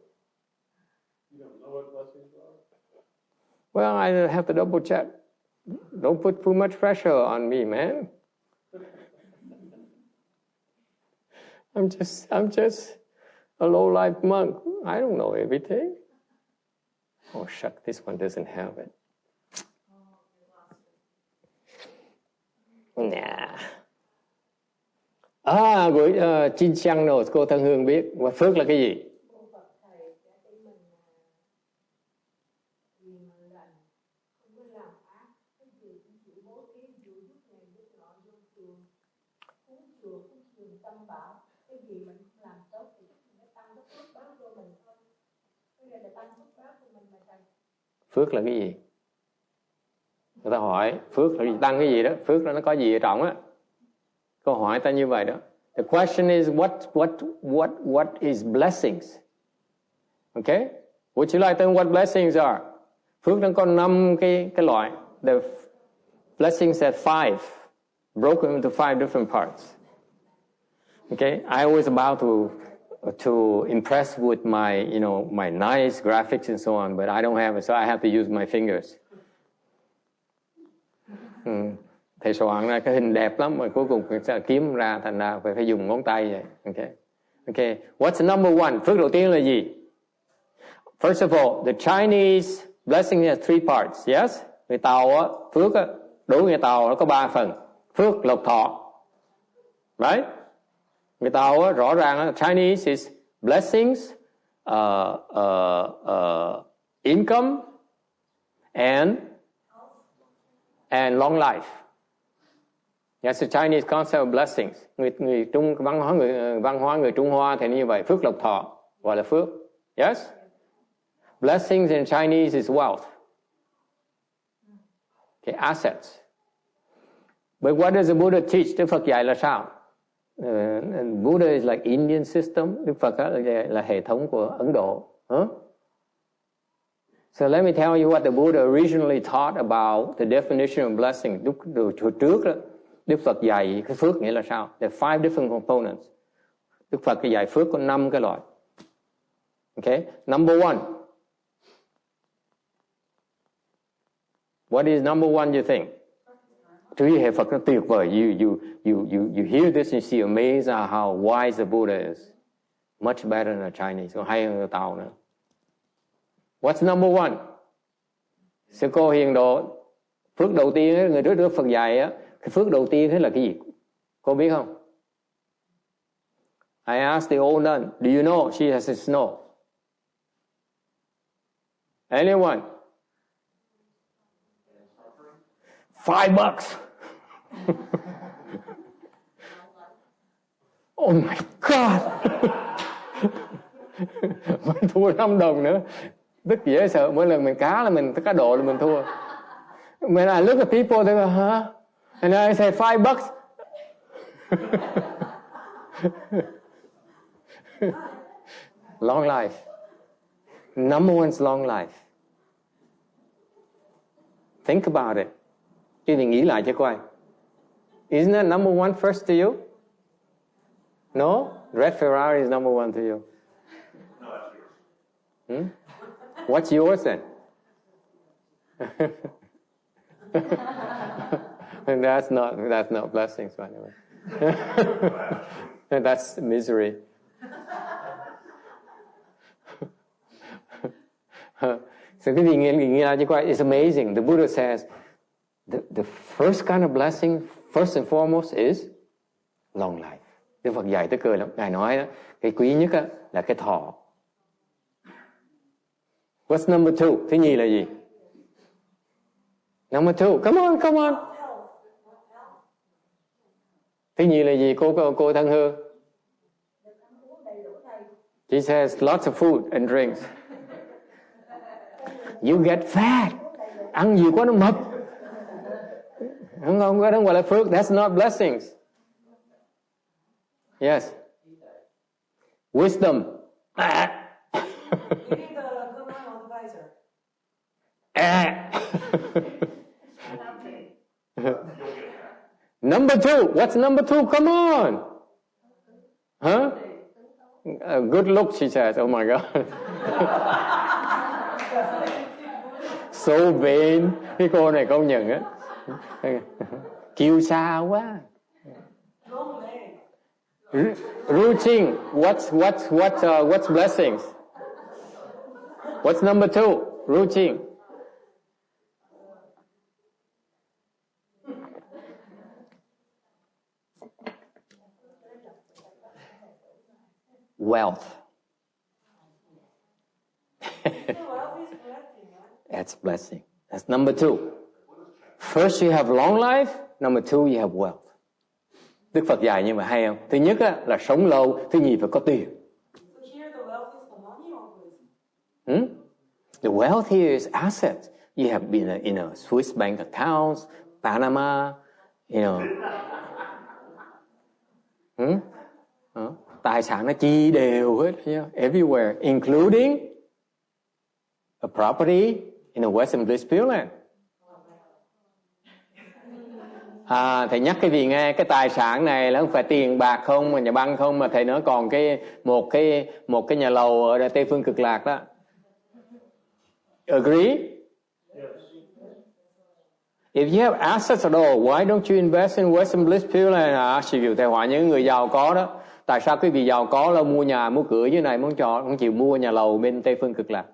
Speaker 2: You don't know what blessings are?
Speaker 1: Well, I have to double check. Don't put too much pressure on me, man. I'm just a low-life monk. I don't know everything. Oh, shuck, this one doesn't have it. Nah. Gửi Chin Chang rồi, cô Thân Hương biết. Và phước là cái gì? Phước là cái gì? Người ta hỏi phước là gì, tăng cái gì đó? Phước là nó có gì ở trọng á? Câu hỏi ta như vậy đó. The question is what is blessings? Okay? Would you like to know what blessings are? Phước nó có 5 cái loại. The blessings at 5, broken into 5 different parts. Okay? I was about to impress with my nice graphics and so on, but I don't have it, so I have to use my fingers. Thầy soạn ra cái hình đẹp lắm mà cuối cùng sẽ kiếm ra, thành ra phải dùng ngón tay vậy. Okay. What's the number one? Phước đầu tiên là gì? First of all, the Chinese blessing has 3 parts. Yes? Người Tàu á, phước á, đối với người Tàu nó có 3 phần. Phước, lộc, thọ. Right? Người Tàu á, rõ ràng á, Chinese is blessings, income, and long life. That's the Chinese concept of blessings. Người Trung văn hóa người Trung Hoa thì như vậy, phước lộc thọ gọi là phước. Yes? Blessings in Chinese is wealth. Okay, assets. But what does the Buddha teach? Đức Phật dạy là sao? Buddha is like Indian system. Đức Phật là hệ thống của Ấn Độ. So let me tell you what the Buddha originally taught about the definition of blessing. Trước đó, Đức Phật dạy cái phước nghĩa là sao? There are 5 different components. Đức Phật dạy phước có 5 cái loại. Okay, number 1. What is number 1 you think? Chú ý hệ Phật nó tuyệt vời. You hear this and you see amazed at how wise the Buddha is. Much better than the Chinese. Còn hay hơn người Tàu nữa. What's number 1? Sư cô hiền độ. Phước đầu tiên người trước Đức Phật dạy á, cái phước đầu tiên thế là cái gì? Cô biết không? I asked the old nun, do you know? She says no. Anyone? $5. Oh my God! Mình thua $5 nữa. Tức dễ sợ, mỗi lần mình cá là mình cá độ là mình thua. When I look at people, they go, huh? And I say $5. Long life. Number one is long life. Think about it. Chứ mình nghĩ lại cho coi. Isn't that number one first to you? No? Red Ferrari is number one to you.
Speaker 6: No, that's yours.
Speaker 1: What's yours then? And that's not blessings, by the way. That's misery. So cái gì nghĩ ra chứ coi, it's amazing. The Buddha says the first kind of blessing, first and foremost is long life. Đức Phật dạy tới cười lắm. Ngài nói đó, cái quý nhất đó, là cái thọ. What's number two? Thứ nhì là gì? Number two. Come on. Thứ nhì là gì? Cô Thân Hương. She says lots of food and drinks. You get fat. Ăn nhiều quá nó mập. Không có, đó gọi là phước. That's not blessings. Yes. Wisdom.
Speaker 4: Giving the good advisor.
Speaker 1: Number two. What's number two? Come on. Huh? Good look, she says. Oh my God. So vain. Cái cô này công nhận á. Kiêu sa quá. Routine. What's blessings? What's number two? Routine. Wealth. That's blessing. That's number two. First you have long life. Number two you have wealth. Đức Phật dạy nhưng mà hay không? Thứ nhất á, là sống lâu. Thứ nhì phải có tiền. The wealth here is assets. You have been in a Swiss bank accounts, Panama, you know. Tài sản nó chi đều hết, everywhere, including a property in the Western Bliss Pure Land. Thầy nhắc cái gì nghe, cái tài sản này là không phải tiền bạc không, mà nhà băng không, mà thầy nói còn một cái nhà lầu ở Tây Phương Cực Lạc đó. Agree? If you have assets at all, why don't you invest in Western Bliss Pure Land? Thầy hỏi những người giàu có đó, tại sao quý vị giàu có là mua nhà, mua cửa dưới này, không chịu mua nhà lầu bên Tây Phương Cực Lạc?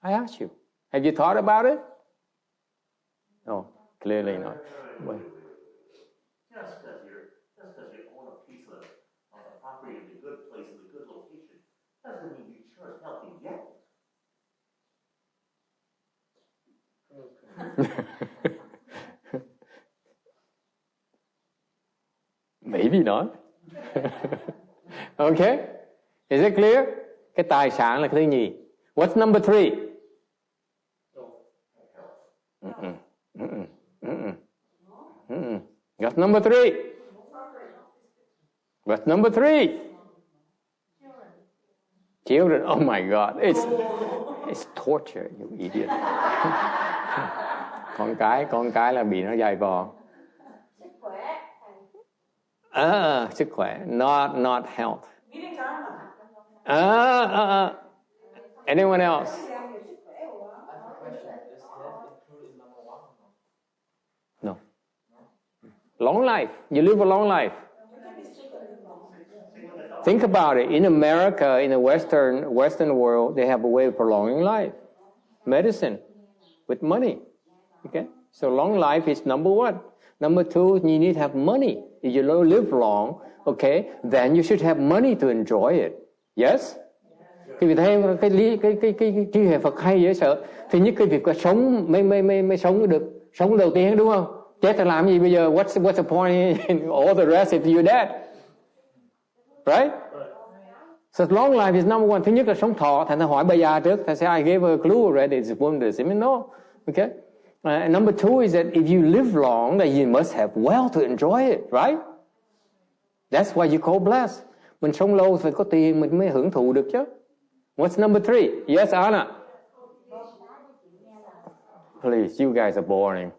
Speaker 1: I ask you. Have you thought about it? No, clearly not.
Speaker 6: Just because you own a piece of a property in a good place, in a good location, doesn't mean you're sure as healthy yet.
Speaker 1: Maybe not. Okay? Is it clear? Cái tài sản là cái thứ nhì. What's number three? What's number three? What's number three? Children. Oh my God. It's torture, you idiot. Con cái là bị nó dày vò. Sức khỏe. Not health. Anyone else? No. Long life. You live a long life. Think about it. In America, in the Western world, they have a way of prolonging life. Medicine with money. Okay? So long life is number one. Number two, you need to have money. If you don't live long, okay, then you should have money to enjoy it. Yes? Thì vì thế cái hệ Phật hay dễ sợ. Thứ nhất cái việc là sống mới sống được, sống đầu tiên đúng không? Chết là làm gì bây giờ? What's the point in all the rest if you're dead? Right? So long life is number one. Thứ nhất là sống thọ. Thành hỏi bà già trước. Thầy say I gave her a clue already. It's one of the no. Okay? And number two is that if you live long, that you must have wealth to enjoy it, right? That's why you call blessed. Mình sống lâu phải có tiền mình mới hưởng thụ được chứ. What's number 3? Yes, Anna. Please, you guys are boring.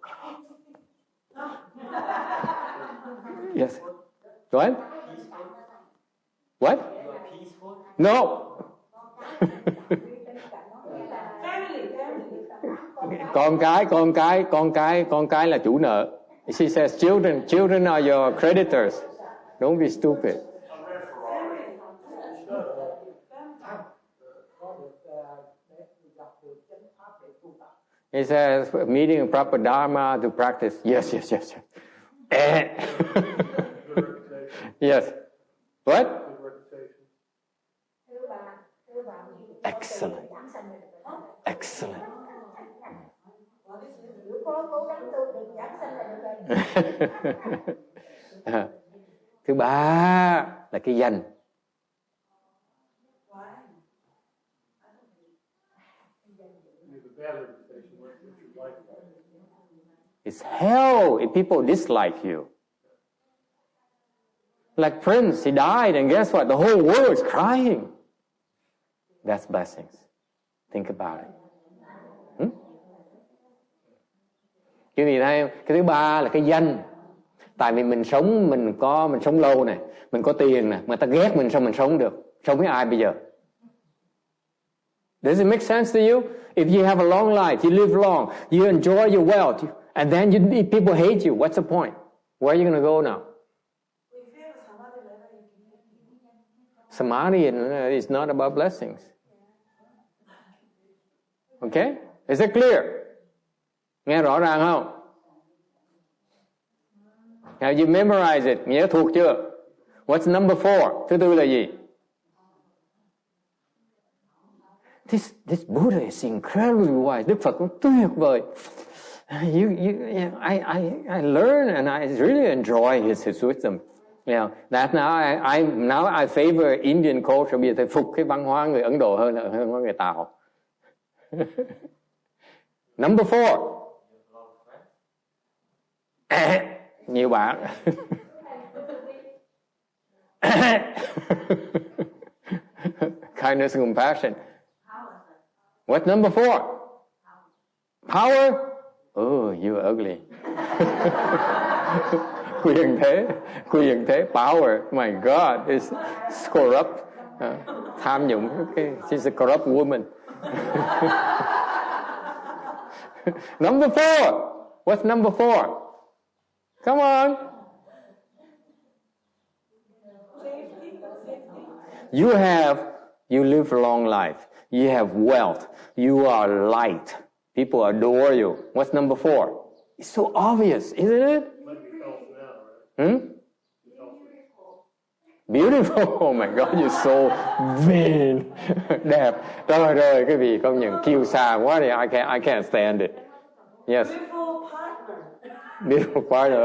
Speaker 1: Yes. What? What? No. Con cái là chủ nợ. She says children are your creditors. Don't be stupid. He says meeting proper dharma to practice. Yes. Yes. What? Excellent. Thứ ba là cái danh. It's hell if people dislike you. Like Prince, he died, and guess what? The whole world is crying. That's blessings. Think about it. Cái gì thấy không? Cái thứ ba là cái danh. Tại vì mình sống lâu này, mình có tiền này, người ta ghét mình sao mình sống được? Sống với ai bây giờ? Does it make sense to you? If you have a long life, you live long, you enjoy your wealth, and then people hate you, what's the point? Where are you going to go now? Samadhi is not about blessings. Okay? Is it clear? Nghe rõ ràng không? Have you memorized it? Nhớ thuộc chưa? What's number 4? Thứ tư là gì? This Buddha is incredibly wise. Đức Phật cũng tuyệt vời. I learn and I really enjoy his wisdom. Yeah, that now I favor Indian culture. Bây giờ thầy phục cái văn hóa người Ấn Độ hơn văn hóa người Tàu. Number 4. Nhiều bạn. Kindness and compassion. What's number 4? Power? Oh, you're ugly. Quyền thế, power. My God, it's corrupt. Tham nhũng. She's a corrupt woman. Number 4. What's number 4? Come on. You live a long life. You have wealth. You are light. People adore you. What's number 4? It's so obvious, isn't it? Beautiful. Oh my God, you're so vain. Đẹp. Rồi, cái vị công nhận kiêu sa quá thì I can't stand it. Yes. Beautiful partner.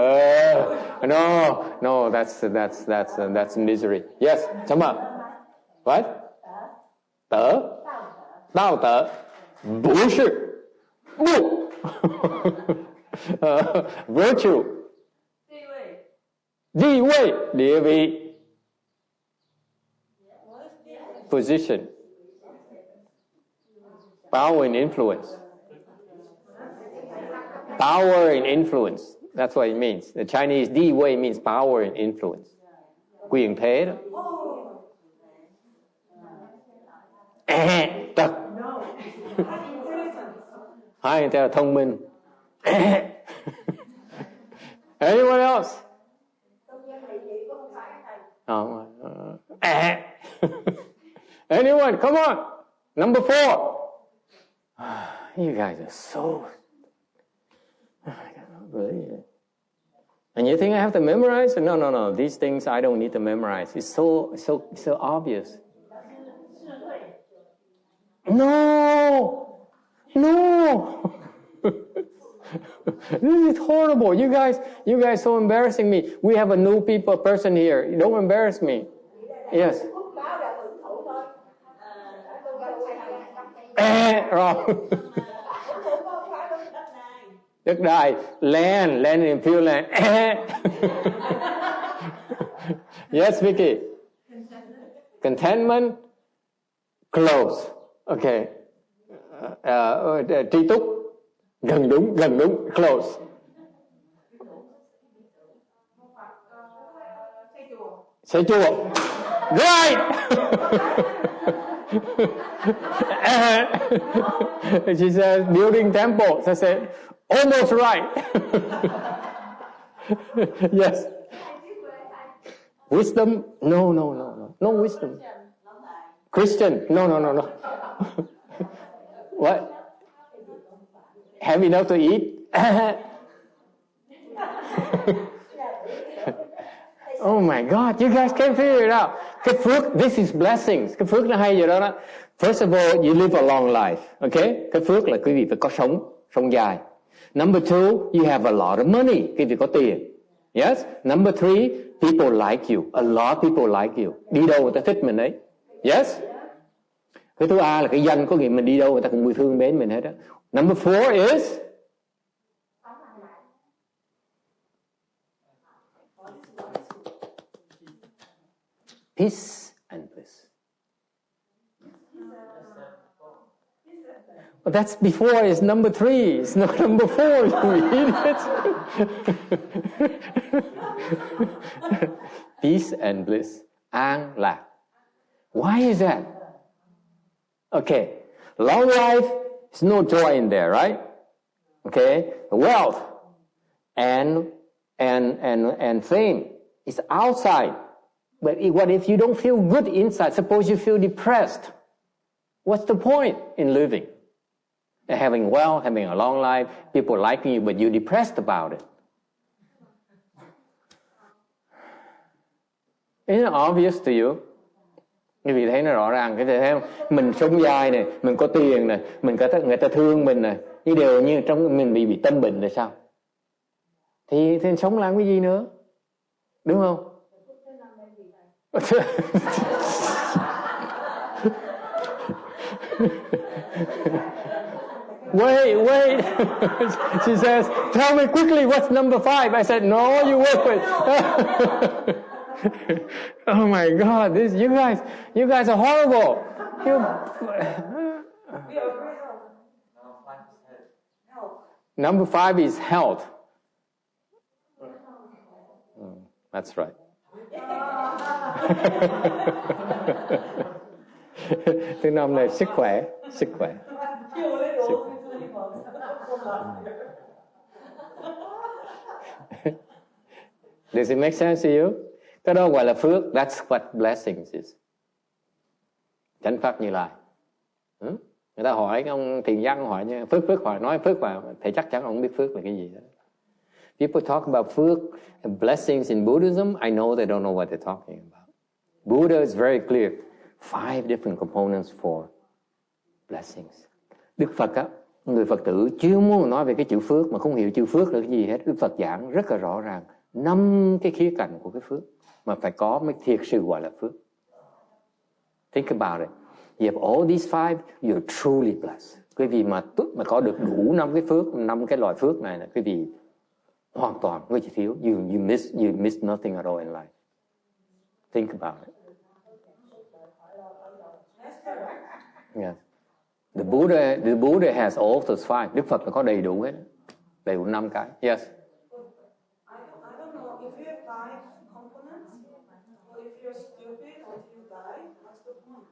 Speaker 1: No, that's misery. Yes, come on. What? 道德不是不virtue 地位 position power and influence. Power and influence. That's what it means. The Chinese Di Wei means power and influence. Quyền thế đó. Hai người ta là thông minh. Anyone else? Anyone? Come on. Number 4. You guys are so... And you think I have to memorize? No. These things I don't need to memorize. It's so obvious. No. This is horrible. You guys so embarrassing me. We have a new person here. Don't embarrass me. Yes. Wrong. Đất đai, land in pure land. Yes, Vicky. Contentment, close. Okay. Tri túc, gần đúng, close. Xây chùa. Right. She says building temples. I said almost right. Yes. Wisdom? No wisdom. Christian? No. What? Have enough to eat? Oh my God, you guys can't figure it out. Cái phước, this is blessings. Cái phước nó hay vậy đó. First of all, you live a long life. Okay? Cái phước là quý vị phải có sống dài. Number two, you have a lot of money. Quý vị có tiền. Yes? Number three, people like you. A lot of people like you. Đi đâu người ta thích mình đấy. Yes? Cái thứ ba là cái danh, có nghĩa mình đi đâu người ta cũng thương mến mình hết đó. Number four is peace and bliss. But that's before, it's number three. It's not number four, you idiot. Peace and bliss. An lạc. Why is that? Okay. Long life, there's no joy in there, right? Okay. Wealth and fame is outside. But what if you don't feel good inside? Suppose you feel depressed. What's the point in living? Having wealth, having a long life, people liking you, but you're depressed about it. Isn't it obvious to you? Quý vị thấy nó rõ ràng, cái thấy không? Mình sống dài này, mình có tiền này, người ta thương mình này, nhưng đều như trong mình bị tâm bệnh là sao? Thì sống làm cái gì nữa? Đúng không? Wait. She says, tell me quickly what's number 5. I said, no, you wait. Oh my God, you guys are horrible. Number 5 is health. That's right. Thứ 5 là sức khỏe. Does it make sense to you? Cái đó gọi là phước. That's what blessings is. Chánh pháp Như Lai. Người ta hỏi ông Thiền Văn hỏi nha, phước hỏi, nói phước vào thì chắc chắn ông không biết phước là cái gì đó. People talk about phước and blessings in Buddhism. I know they don't know what they're talking about. Buddha is very clear. 5 different components for blessings. Đức Phật á, người Phật tử chuyên muốn nói về cái chữ phước mà không hiểu chữ phước là cái gì hết. Đức Phật giảng rất là rõ ràng 5 cái khía cạnh của cái phước mà phải có mới thiệt sự gọi là phước. Think about it. You have all these 5, you're truly blessed. Quý vị mà có được đủ 5 cái phước, 5 cái loại phước này là quý vị hoàn toàn có chỉ thiếu. You miss nothing at all in life. Think about it. Yes. The Buddha has all those 5. Đức Phật là có đầy đủ hết. Đầy đủ 5 cái. Yes.
Speaker 4: I don't know if you have 5 components, or if you're stupid until you die, what's the point?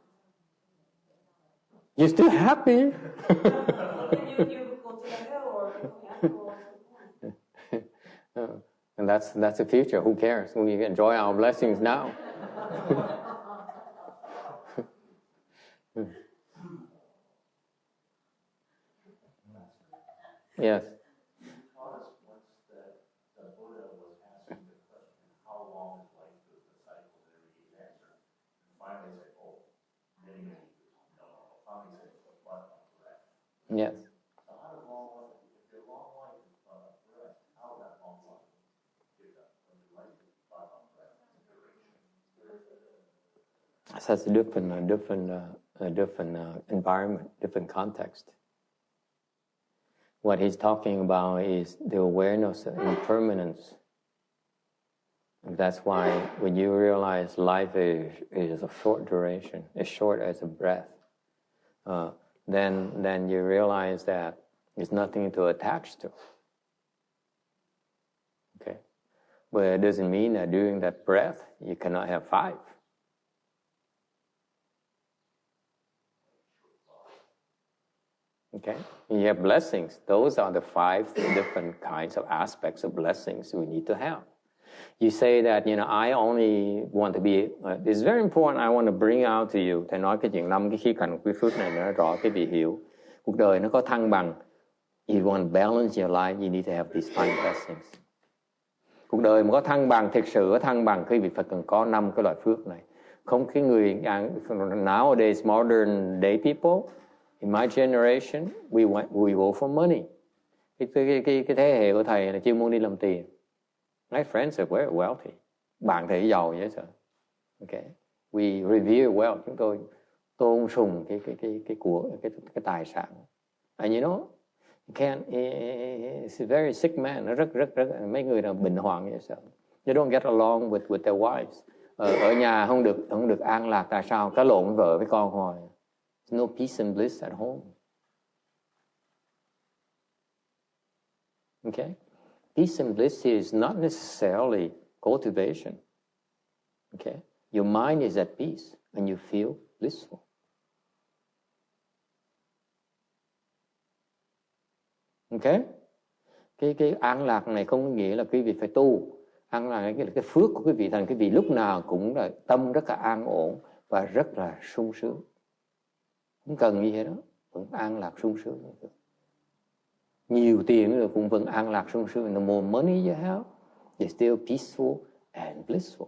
Speaker 1: You're still happy.
Speaker 4: You go to the hell or what's the point?
Speaker 1: And that's the future. Who cares? We enjoy our blessings now. Yes.
Speaker 6: Because once the Buddha was asking the question, how long is life to the cycle, there he answered. And finally said, many years. No. Finally said, but breath.
Speaker 1: Yes.
Speaker 6: So how does long life, if your long life is breath, how that long life is that? When your life is breath, duration.
Speaker 1: It has a different environment, different context. What he's talking about is the awareness of impermanence. That's why when you realize life is a short duration, as short as a breath, then you realize that there's nothing to attach to. Okay, but it doesn't mean that during that breath you cannot have 5. Okay, you have blessings. Those are the 5 different kinds of aspects of blessings we need to have. You say that, I only want to be. It's very important. I want to bring out to you. Thầy nói cái chuyện 5 cái khía cạnh của cái phước này nó rõ cái vị hiểu. Cuộc đời nó có thăng bằng. You want to balance your life, you need to have these 5 blessings. Cuộc đời mà có thăng bằng, thực sự có thăng bằng, quý vị phải cần có 5 cái loại phước này. Không cái người nowadays modern day people, in my generation, we go for money. Cái thế hệ của thầy là chuyên môn đi làm tiền. My friends are very wealthy. Bạn thầy giàu vậy sao? Okay. We revere wealth. Chúng tôi tôn sùng cái tài sản. And you know, you can't. It's a very sick man. Nó rất mấy người là bệnh hoạn vậy sao? They don't get along with their wives. Ở nhà không được an lạc. Tại sao? Cá lộn với vợ với con hoài. There's no peace and bliss at home. Okay. Peace and bliss is not necessarily cultivation. Okay? Your mind is at peace and you feel blissful. Okay? Cái an lạc này không có nghĩa là quý vị phải tu. An lạc là cái phước của quý vị thành quý vị lúc nào cũng là tâm rất là an ổn và rất là sung sướng. Không cần gì hết đó, vẫn an lạc sung sướng. Nhiều tiền rồi cũng vẫn an lạc sung sướng. The more money you have, you're still peaceful and blissful.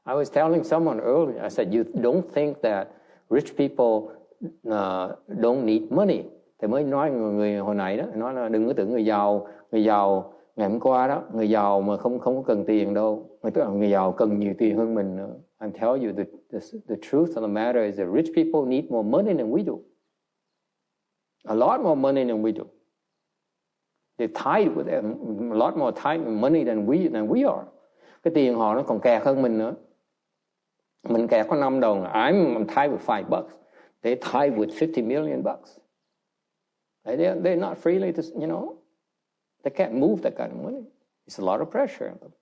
Speaker 1: I was telling someone earlier, I said, you don't think that rich people don't need money. Thì mới nói người hồi nãy đó, nói là đừng có tưởng người giàu ngày hôm qua đó, người giàu mà không có cần tiền đâu. Người giàu cần nhiều tiền hơn mình nữa. I'm telling you the truth of the matter is that rich people need more money than we do. A lot more money than we do. They're tied with them, a lot more tied with money than we are. Cái tiền họ nó còn kẹt hơn mình nữa. Mình kẹt có $5. I'm tied with $5. They're tied with $50 million. They're not freely to, they can't move that kind of money. It's a lot of pressure on them.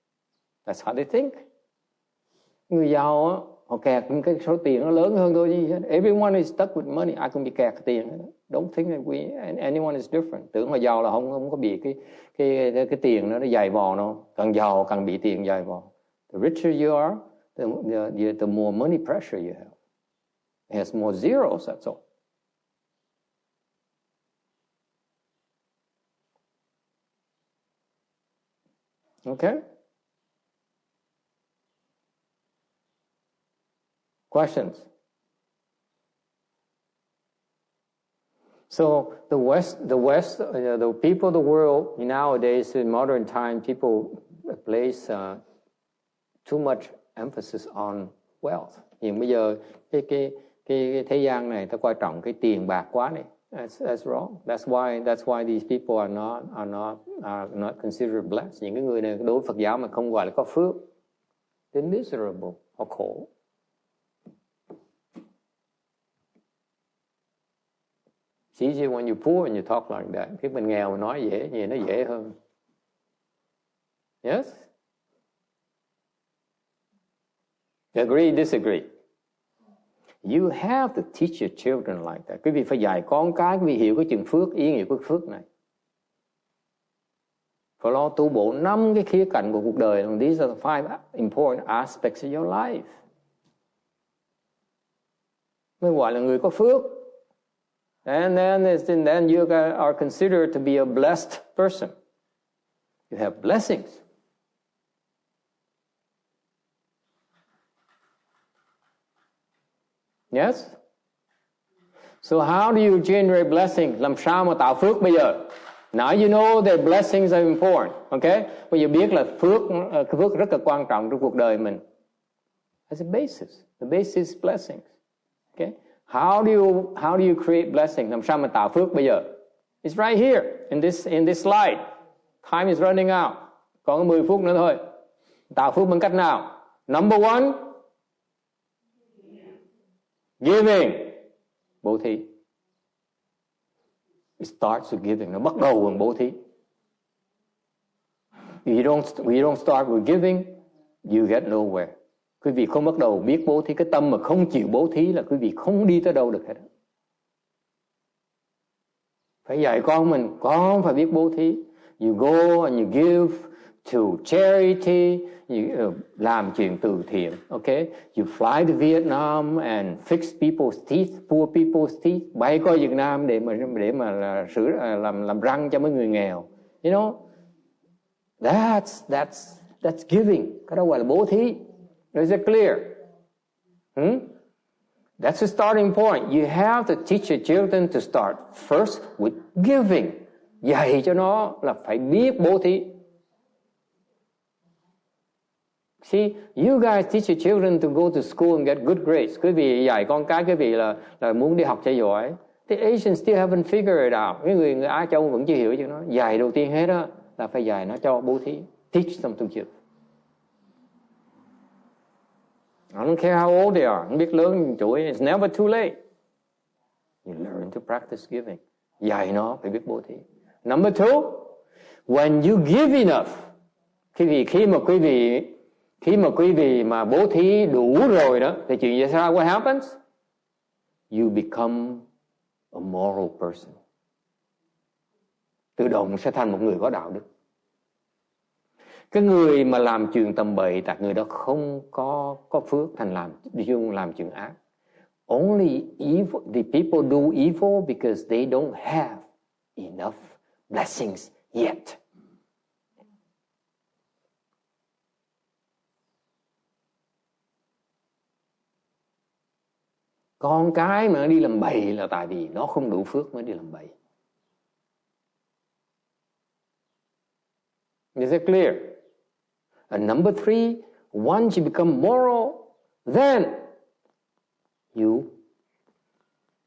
Speaker 1: That's how they think. Người giàu á, họ kẹt những cái số tiền nó lớn hơn thôi. Everyone is stuck with money. Ai cũng bị kẹt tiền. Don't think that anyone is different. Tưởng họ giàu là không có bị cái tiền nó dày vò đâu. Càng giàu càng bị tiền dày vò. The richer you are, the more money pressure you have. It has more zeros, that's all. Okay? Questions? So the West, the people of the world nowadays, in modern time, people place too much emphasis on wealth. Hiện bây giờ cái thế gian này ta quan trọng cái tiền bạc quá này. That's wrong. That's why these people are not considered blessed. Những cái người này đối với Phật giáo mà không gọi là có phước. They're miserable or khổ. It's easier when you're poor and you talk like that. Khi mình nghèo mà nói dễ, nó dễ hơn. Yes? Agree, disagree? You have to teach your children like that. Quý vị phải dạy con cái, quý vị hiểu cái chừng phước, ý nghĩa của phước này. Phải lo tu bổ 5 cái khía cạnh của cuộc đời. These are the 5 important aspects of your life. Mới gọi là người có phước. And then you are considered to be a blessed person. You have blessings. Yes? So how do you generate blessings? Làm sao mà tạo phước bây giờ? Now you know that blessings are important. Okay? Bây giờ biết là phước rất là quan trọng trong cuộc đời mình. That's the basis. The basis is blessings. Okay? How do you create blessings? Làm sao mà tạo phước bây giờ? It's right here in this slide. Time is running out. Còn 10 phút nữa thôi. Tạo phước bằng cách nào? Number one, giving. Bố thí. It starts with giving. Nó bắt đầu bằng bố thí. If you don't start with giving, you get nowhere. Quý vị không bắt đầu biết bố thí, cái tâm mà không chịu bố thí là quý vị không đi tới đâu được hết. Phải dạy con mình, con phải biết bố thí. You go and you give to charity, you làm chuyện từ thiện, okay? You fly to Vietnam and fix people's teeth, poor people's teeth. Bay qua Việt Nam để mà làm răng cho mấy người nghèo. You know? That's giving. Cái đó gọi là bố thí. Is it clear? That's the starting point. You have to teach your children to start first with giving. Dạy cho nó là phải biết bố thí. See, you guys teach your children to go to school and get good grades. Quý vị dạy con cái quý vị là muốn đi học cho giỏi. The Asians still haven't figured it out. Cái người Á Châu vẫn chưa hiểu chứ nó. Dạy đầu tiên hết đó là phải dạy nó cho bố thí. Teach them to give. I don't care how old they are. Không biết lớn tuổi. It's never too late. You learn to practice giving. Dạy nó phải biết bố thí. Number two, when you give enough, khi mà quý vị mà bố thí đủ rồi đó, thì chuyện gì sao? What happens? You become a moral person. Tự động sẽ thành một người có đạo đức. Cái người mà làm chuyện tầm bậy, tại người đó không có phước, thành làm chuyện ác. Only evil, the people do evil because they don't have enough blessings yet. Con cái mà nó đi làm bậy là tại vì nó không đủ phước mới đi làm bậy. Is it clear? And number three, once you become moral, then you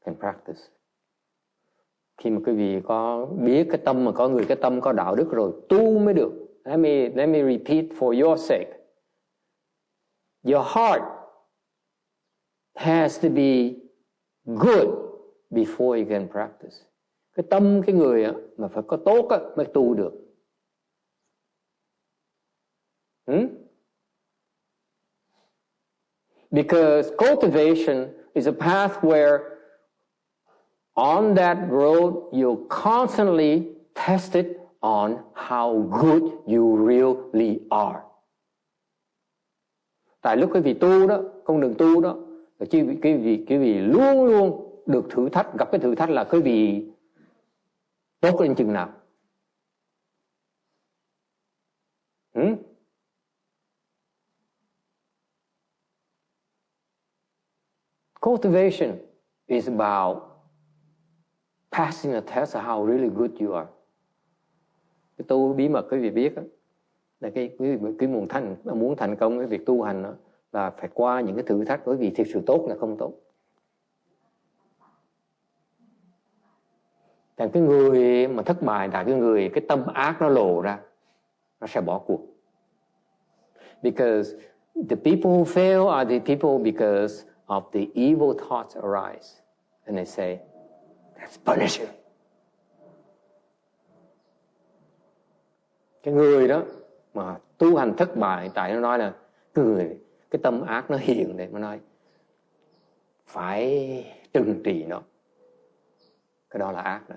Speaker 1: can practice. Khi mà quý vị có biết cái tâm mà có người cái tâm có đạo đức rồi, tu mới được. Let me repeat for your sake. Your heart has to be good before you can practice. Cái tâm cái người mà phải có tốt mới tu được. Because cultivation is a path where on that road you're constantly tested on how good you really are. Tại lúc quý vị tu đó, con đường tu đó, là quý vị luôn luôn được thử thách, gặp cái thử thách là quý vị tốt lên chừng nào. Cultivation is about passing a test of how really good you are. Cái tu bí mật quý vị biết đó, là cái muốn thành công cái việc tu hành đó, là phải qua những cái thử thách bởi vì thực sự tốt là không tốt. Tại cái người mà thất bại là cái tâm ác nó lộ ra, nó sẽ bỏ cuộc. Because the people who fail are the people because of the evil thoughts arise. And they say, let's punish you. Cái người đó mà tu hành thất bại, tại nó nói là cái tâm ác nó hiện để mà nói phải trừng trị nó. Cái đó là ác đó.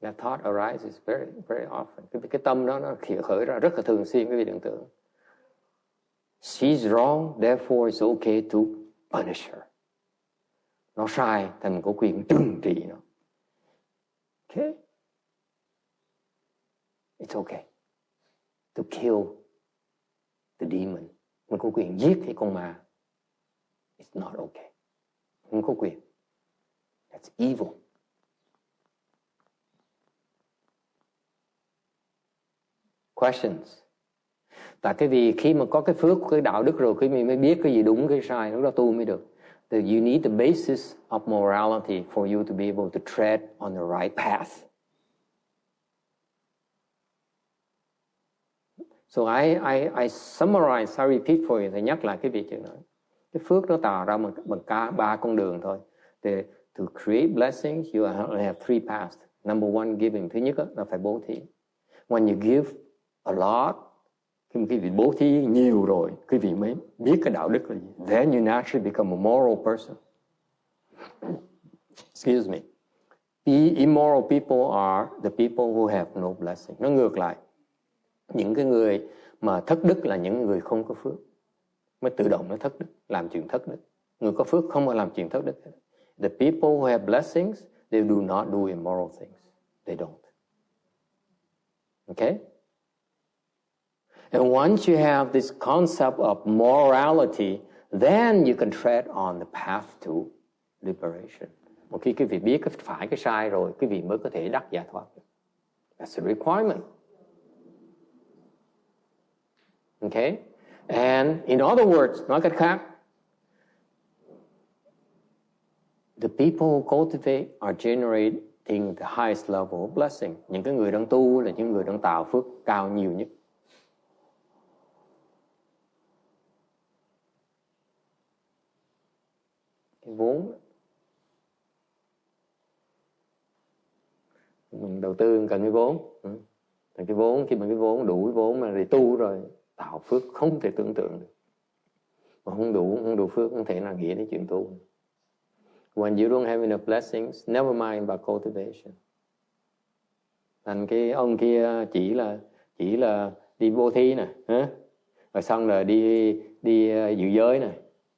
Speaker 1: That thought arises very, very often. Cái tâm đó nó khởi ra rất là thường xuyên, quý vị đừng tưởng. She's wrong, therefore it's okay to punish her. Nó sai, thì mình có quyền trừng trị nó. Okay? It's okay to kill the demon. Mình có quyền giết cái con ma. It's not okay. Mình có quyền. That's evil. Questions? Tại cái vì khi mà có cái phước, cái đạo đức rồi, khi mình mới biết cái gì đúng, cái sai, lúc đó tu mới được. you need the basis of morality for you to be able to tread on the right path. So I summarize, I repeat for you, thầy nhắc lại cái vị chuyện đó. Cái phước nó tạo ra bằng cả 3 con đường thôi. To create blessings, you have 3 paths. Number 1, giving. Thứ nhất là phải bố thí. When you give a lot, khi quý vị bố thí nhiều rồi, quý vị mới biết cái đạo đức là gì. Then you naturally become a moral person. Excuse me. The immoral people are the people who have no blessing. Nó ngược lại. Những cái người mà thất đức là những người không có phước. Mới tự động nó thất đức, làm chuyện thất đức. Người có phước không có làm chuyện thất đức. The people who have blessings, they do not do immoral things. They don't. Okay? And once you have this concept of morality, then you can tread on the path to liberation. Một khi quý vị biết cái phải cái sai rồi, quý vị mới có thể đắc giải thoát. That's a requirement. Okay? And in other words, nói cách khác, the people who cultivate are generating the highest level of blessing. Những cái người đang tu là những người đang tạo phước cao nhiều nhất. Cái vốn mình đầu tư cần cái vốn. Thì cái vốn, khi mà cái vốn đủ cái vốn mà để tu rồi, tạo phước không thể tưởng tượng được. Mà không đủ phước không thể nào nghĩ đến chuyện tu. When you don't have enough blessings, never mind about cultivation. Thành cái ông kia chỉ là đi vô thí nè, rồi xong rồi đi giữ giới nè,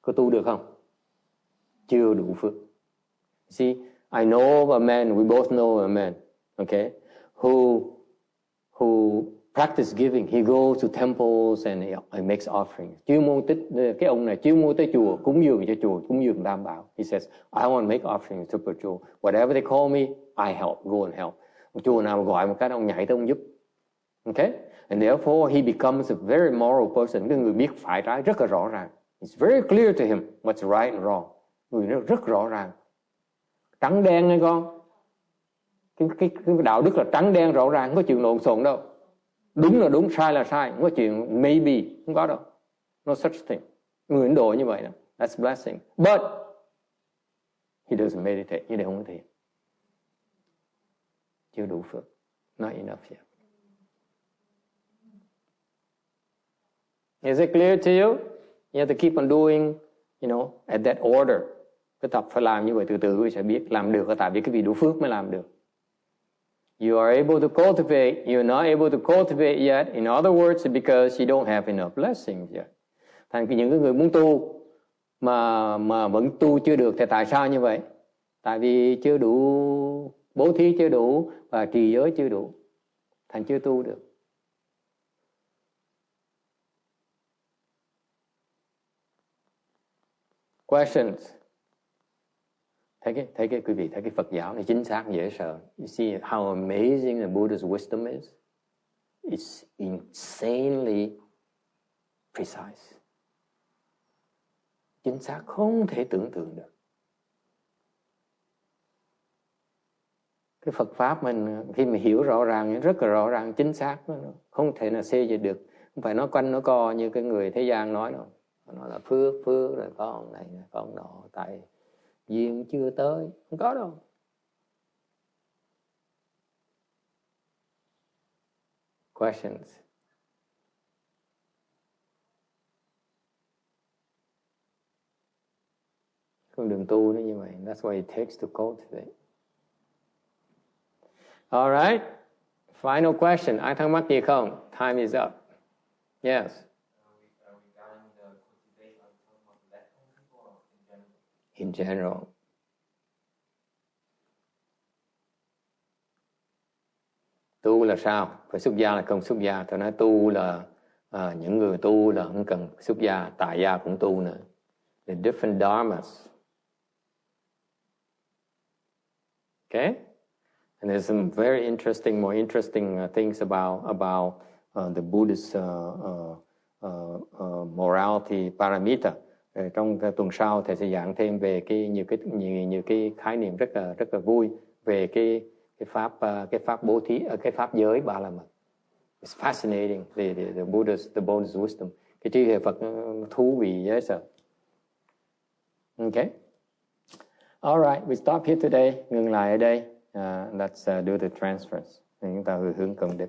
Speaker 1: có tu được không? Chưa đủ phước. See, I know of a man, we both know of a man, okay, who practice giving. He goes to temples and he makes offerings. Cái ông này chuyên môn tới chùa, cúng dường cho chùa, cúng dường Tam Bảo. He says, I want to make offerings to the chùa. Whatever they call me, I help, go and help. Chùa nào mà gọi một cái ông nhảy tới ông giúp. Okay? And therefore he becomes a very moral person. Cái người biết phải trái rất là rõ ràng. It's very clear to him what's right and wrong. Người nó rất rõ ràng. Trắng đen nghe con. Cái đạo đức là trắng đen rõ ràng, không có chuyện lộn xộn đâu. Đúng là đúng, sai là sai, không có chuyện maybe, không có đâu. No such thing. Người Ấn Độ như vậy đó. That's blessing. But he doesn't meditate. Như đây không có thiền. Chưa đủ phước. Not enough yet. Is it clear to you? You have to keep on doing, at that order. Cái tập phải làm như vậy từ từ sẽ biết. Làm được là tại vì cái vị đủ phước mới làm được. You are able to cultivate, you're not able to cultivate yet. In other words, because you don't have enough blessings yet. Thành những cái người muốn tu mà vẫn tu chưa được thì tại sao như vậy? Tại vì chưa đủ bố thí, chưa đủ và trì giới chưa đủ. Thành chưa tu được. Questions? Thấy cái quý vị thấy cái Phật giáo này chính xác dễ sợ. You see how amazing the Buddha's wisdom is? It's insanely precise. Chính xác không thể tưởng tượng được. Cái Phật pháp mình khi mà hiểu rõ ràng, rất là rõ ràng, chính xác, không thể nào xê dịch được. Không phải nói quanh nó co như cái người thế gian nói đâu. Nó là phước rồi con này con nọ, tại duyên chưa tới, không có đâu. Questions? Con đường tu nó như vậy. That's what it takes to cultivate. All right. Final question. Ai thắc mắc gì không? Time is up. Yes. In general. Tu là sao? Phải xuất gia là không xuất gia. Tôi nói tu là những người tu là không cần xuất gia. Tại gia cũng tu nữa. The different dharmas. Okay? And there's some very interesting, more interesting things about the Buddhist morality, Paramita. Trong cái tuần sau thầy sẽ giảng thêm về nhiều cái khái niệm rất là vui về cái pháp bố thí, cái pháp giới ba la mật. It's fascinating, the Buddha's wisdom. Cái trí huệ Phật thú vị dễ sợ. Okay. All right, we stop here today. Ngừng lại ở đây. Let's do the transference. Chúng ta hướng cận đích.